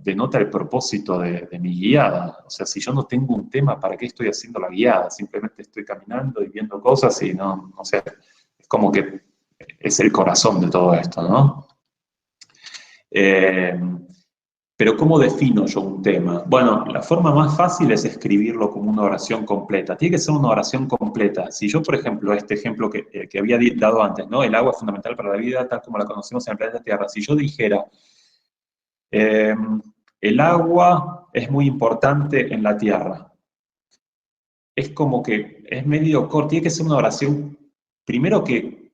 A: denota el propósito de mi guiada. O sea, si yo no tengo un tema, ¿para qué estoy haciendo la guiada? Simplemente estoy caminando y viendo cosas y no sé, es como que es el corazón de todo esto, ¿no? Pero ¿cómo defino yo un tema? Bueno, la forma más fácil es escribirlo como una oración completa. Tiene que ser una oración completa. Si yo, por ejemplo, este ejemplo que había dado antes, ¿no? El agua es fundamental para la vida tal como la conocemos en el planeta Tierra. Si yo dijera, el agua es muy importante en la Tierra, es como que es medio corto. Tiene que ser una oración, primero que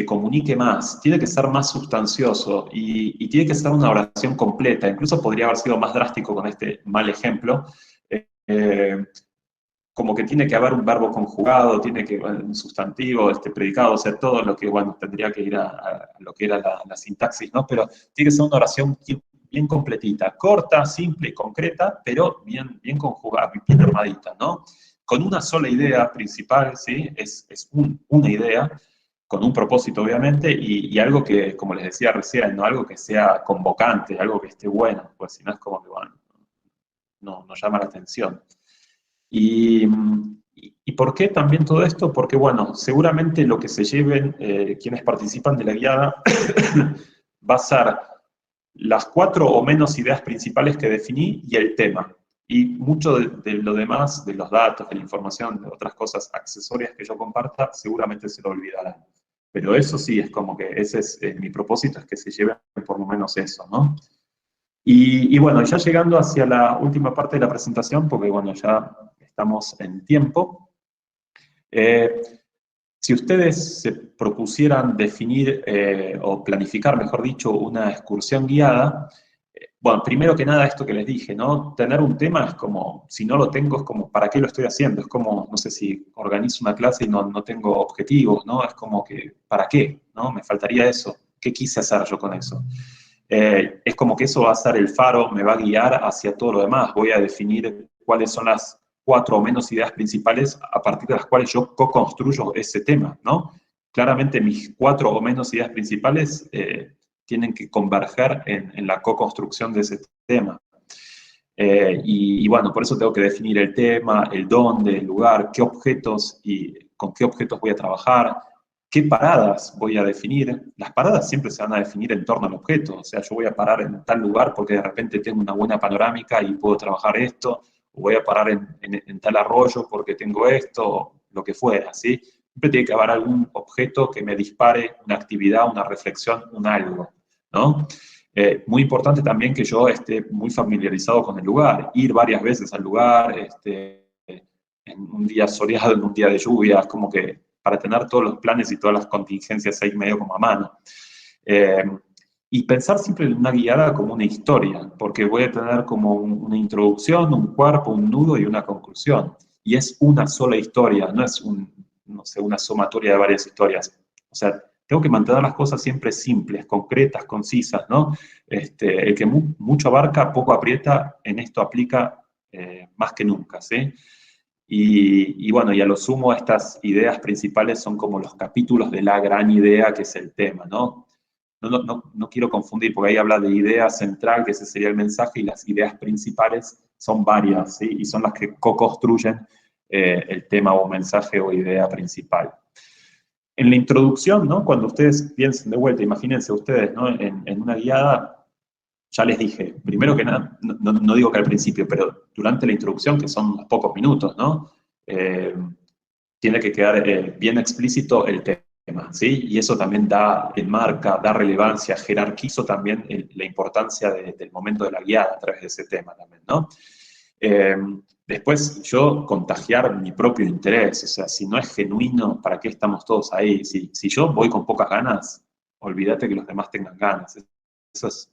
A: comunique más, tiene que ser más sustancioso y tiene que ser una oración completa. Incluso podría haber sido más drástico con este mal ejemplo, como que tiene que haber un verbo conjugado, tiene que haber un sustantivo, predicado, o sea, todo lo que, bueno, tendría que ir a lo que era la sintaxis, ¿no? Pero tiene que ser una oración bien completita, corta, simple y concreta, pero bien conjugada, bien armadita, ¿no? Con una sola idea principal, ¿sí? Es una idea, con un propósito, obviamente, y algo que, como les decía recién, ¿no? Algo que sea convocante, algo que esté bueno, pues si no es como que, bueno, no llama la atención. ¿Y por qué también todo esto? Porque, bueno, seguramente lo que se lleven quienes participan de la guiada va a ser las 4 o menos ideas principales que definí y el tema. Y mucho de lo demás, de los datos, de la información, de otras cosas accesorias que yo comparta, seguramente se lo olvidarán. Pero eso sí, es como que ese es mi propósito, es que se lleven por lo menos eso, ¿no? Y bueno, ya llegando hacia la última parte de la presentación, porque bueno, ya estamos en tiempo. Si ustedes se propusieran definir o planificar, mejor dicho, una excursión guiada, bueno, primero que nada esto que les dije, ¿no? Tener un tema es como, si no lo tengo, es como, ¿para qué lo estoy haciendo? Es como, no sé si organizo una clase y no tengo objetivos, ¿no? Es como que, ¿para qué? ¿No? Me faltaría eso. ¿Qué quise hacer yo con eso? Es como que eso va a ser el faro, me va a guiar hacia todo lo demás. Voy a definir cuáles son las 4 o menos ideas principales a partir de las cuales yo co-construyo ese tema, ¿no? Claramente mis 4 o menos ideas principales tienen que converger en la co-construcción de ese tema. Y bueno, por eso tengo que definir el tema, el dónde, el lugar, qué objetos y con qué objetos voy a trabajar, qué paradas voy a definir. Las paradas siempre se van a definir en torno al objeto, o sea, yo voy a parar en tal lugar porque de repente tengo una buena panorámica y puedo trabajar esto, o voy a parar en tal arroyo porque tengo esto, lo que fuera, ¿sí? Siempre tiene que haber algún objeto que me dispare una actividad, una reflexión, un algo, ¿no? Muy importante también que yo esté muy familiarizado con el lugar, ir varias veces al lugar, en un día soleado, en un día de lluvia, es como que para tener todos los planes y todas las contingencias ahí medio como a mano. Y pensar siempre en una guiada como una historia, porque voy a tener como una introducción, un cuerpo, un nudo y una conclusión. Y es una sola historia, no es no sé, una sumatoria de varias historias. O sea, tengo que mantener las cosas siempre simples, concretas, concisas, ¿no? El que mucho abarca, poco aprieta, en esto aplica más que nunca, ¿sí? Y bueno, y a lo sumo estas ideas principales son como los capítulos de la gran idea que es el tema, ¿no? No quiero confundir, porque ahí habla de idea central, que ese sería el mensaje, y las ideas principales son varias, ¿sí? Y son las que co-construyen el tema o mensaje o idea principal. En la introducción, ¿no? Cuando ustedes piensen de vuelta, imagínense ustedes, ¿no? En una guiada, ya les dije, primero que nada, no digo que al principio, pero durante la introducción, que son unos pocos minutos, ¿no? Tiene que quedar bien explícito el tema, ¿sí? Y eso también enmarca, da relevancia, jerarquizo también la importancia del momento de la guiada a través de ese tema también, ¿no? Después yo contagiar mi propio interés, o sea, si no es genuino, ¿para qué estamos todos ahí? Si yo voy con pocas ganas, olvídate que los demás tengan ganas.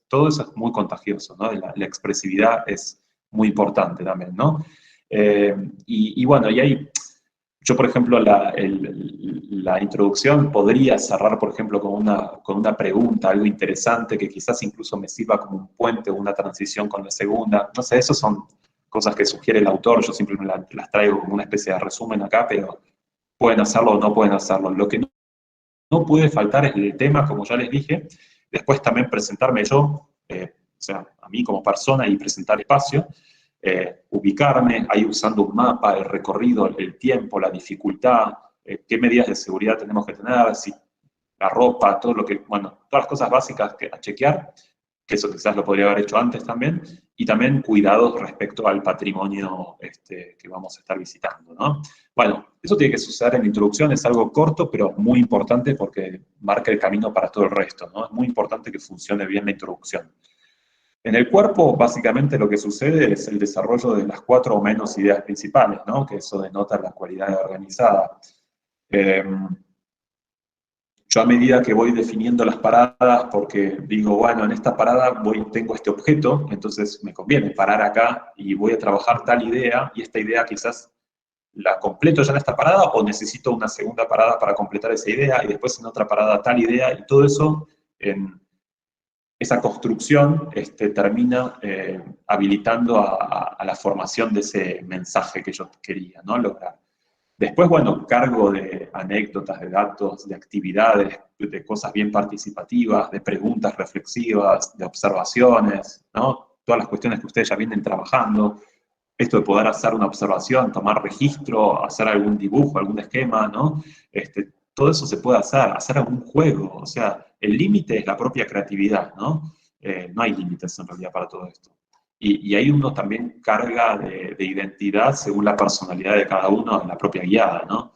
A: Todo eso es muy contagioso, ¿no? La expresividad es muy importante también, ¿no? Y bueno, y ahí, yo por ejemplo, la introducción podría cerrar, por ejemplo, con una pregunta, algo interesante que quizás incluso me sirva como un puente o una transición con la segunda. No sé, esos son cosas que sugiere el autor, yo simplemente las traigo como una especie de resumen acá, pero pueden hacerlo o no pueden hacerlo. Lo que no puede faltar es el tema, como ya les dije. Después también presentarme yo, o sea, a mí como persona y presentar espacio. Ubicarme ahí usando un mapa, el recorrido, el tiempo, la dificultad, qué medidas de seguridad tenemos que tener, si la ropa, todo lo que, bueno, todas las cosas básicas a chequear, que eso quizás lo podría haber hecho antes también, y también cuidados respecto al patrimonio que vamos a estar visitando, ¿no? Bueno, eso tiene que suceder en la introducción, es algo corto, pero muy importante porque marca el camino para todo el resto, ¿no? Es muy importante que funcione bien la introducción. En el cuerpo, básicamente lo que sucede es el desarrollo de las 4 o menos ideas principales, ¿no? Que eso denota la cualidad organizada. Yo a medida que voy definiendo las paradas, porque digo, bueno, en esta parada tengo este objeto, entonces me conviene parar acá y voy a trabajar tal idea, y esta idea quizás la completo ya en esta parada, o necesito una segunda parada para completar esa idea, y después en otra parada tal idea, y todo eso, en esa construcción termina habilitando a la formación de ese mensaje que yo quería, ¿no? Lograr. Después, bueno, cargo de anécdotas, de datos, de actividades, de cosas bien participativas, de preguntas reflexivas, de observaciones, ¿no? Todas las cuestiones que ustedes ya vienen trabajando. Esto de poder hacer una observación, tomar registro, hacer algún dibujo, algún esquema, ¿no? Todo eso se puede hacer algún juego. O sea, el límite es la propia creatividad, ¿no? No hay límites en realidad para todo esto. Y ahí uno también carga de identidad según la personalidad de cada uno en la propia guiada, ¿no?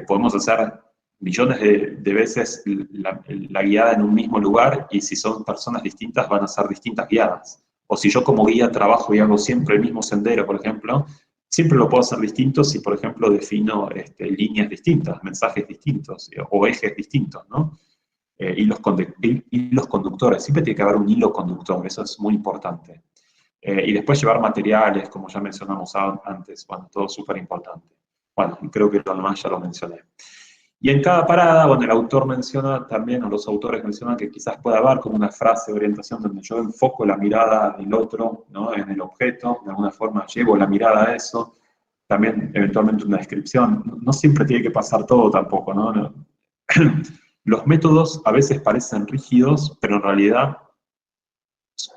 A: Podemos hacer millones de veces la guiada en un mismo lugar, y si son personas distintas van a ser distintas guiadas. O si yo como guía trabajo y hago siempre el mismo sendero, por ejemplo, siempre lo puedo hacer distinto si, por ejemplo, defino líneas distintas, mensajes distintos o ejes distintos, ¿no? Hilos conductores. Siempre tiene que haber un hilo conductor, eso es muy importante. Y después llevar materiales, como ya mencionamos antes, bueno, todo súper importante. Bueno, y creo que lo demás ya lo mencioné. Y en cada parada, bueno, el autor menciona también, o los autores mencionan que quizás pueda haber como una frase de orientación donde yo enfoco la mirada del otro, ¿no? En el objeto, de alguna forma llevo la mirada a eso. También, eventualmente, una descripción. No siempre tiene que pasar todo tampoco, ¿no? Los métodos a veces parecen rígidos, pero en realidad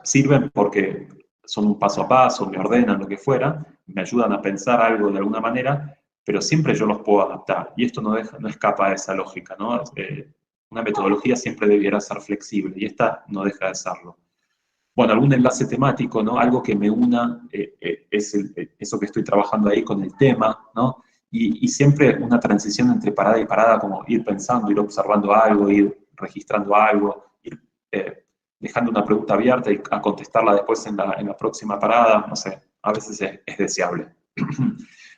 A: sirven porque son un paso a paso, me ordenan lo que fuera, me ayudan a pensar algo de alguna manera, pero siempre yo los puedo adaptar. Y esto no escapa de esa lógica, ¿no? Una metodología siempre debiera ser flexible, y esta no deja de serlo. Bueno, algún enlace temático, ¿no? Algo que me una, es eso que estoy trabajando ahí con el tema, ¿no? Y siempre una transición entre parada y parada, como ir pensando, ir observando algo, ir registrando algo, ir dejando una pregunta abierta y a contestarla después en la próxima parada, no sé, a veces es deseable.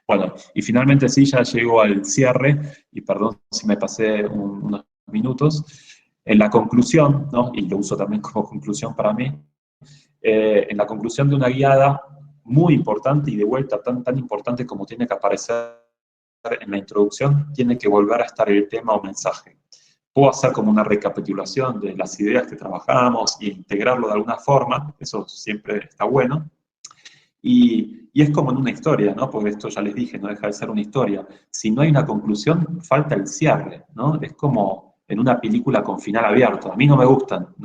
A: Bueno, y finalmente sí, ya llego al cierre, y perdón si me pasé unos minutos. En la conclusión, ¿no? Y lo uso también como conclusión para mí, en la conclusión de una guiada muy importante, y de vuelta tan importante como tiene que aparecer en la introducción, tiene que volver a estar el tema o mensaje. Puedo hacer como una recapitulación de las ideas que trabajamos e integrarlo de alguna forma, eso siempre está bueno. Y es como en una historia, ¿no? Porque esto ya les dije, no deja de ser una historia. Si no hay una conclusión, falta el cierre, ¿no? Es como en una película con final abierto. A mí no me gustan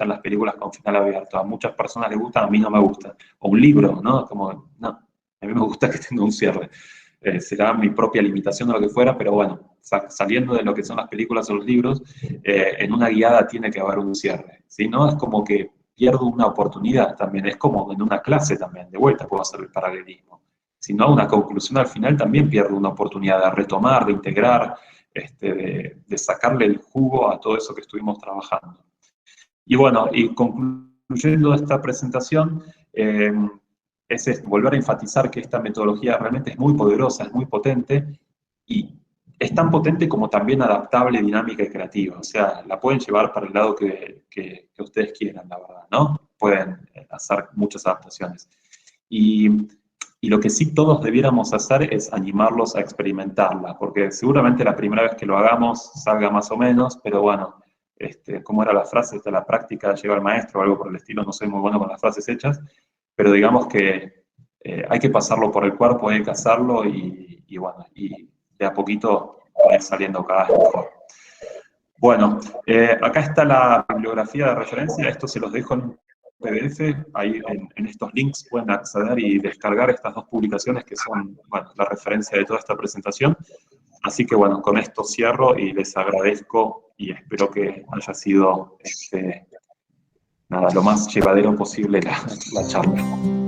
A: las películas con final abierto. A muchas personas les gustan, a mí no me gustan. O un libro, ¿no? Como, no, a mí me gusta que tenga un cierre. Será mi propia limitación o lo que fuera, pero bueno, saliendo de lo que son las películas o los libros, en una guiada tiene que haber un cierre. Si no, es como que pierdo una oportunidad también. Es como en una clase también, de vuelta puedo hacer el paralelismo. Si no, una conclusión al final también pierdo una oportunidad de retomar, de integrar, de sacarle el jugo a todo eso que estuvimos trabajando. Y bueno, y concluyendo esta presentación, es volver a enfatizar que esta metodología realmente es muy poderosa, es muy potente, y es tan potente como también adaptable, dinámica y creativa. O sea, la pueden llevar para el lado que ustedes quieran, la verdad, ¿no? Pueden hacer muchas adaptaciones. Y lo que sí todos debiéramos hacer es animarlos a experimentarla, porque seguramente la primera vez que lo hagamos salga más o menos, pero bueno, ¿cómo era la frase? La práctica lleva al maestro o algo por el estilo. No soy muy bueno con las frases hechas, pero digamos que hay que pasarlo por el cuerpo, hay que hacerlo, y bueno, y de a poquito va a ir saliendo cada vez mejor. Bueno, acá está la bibliografía de referencia, esto se los dejo en un PDF, ahí en estos links pueden acceder y descargar estas dos publicaciones que son, bueno, la referencia de toda esta presentación. Así que bueno, con esto cierro y les agradezco y espero que haya sido nada, lo más llevadero posible la charla.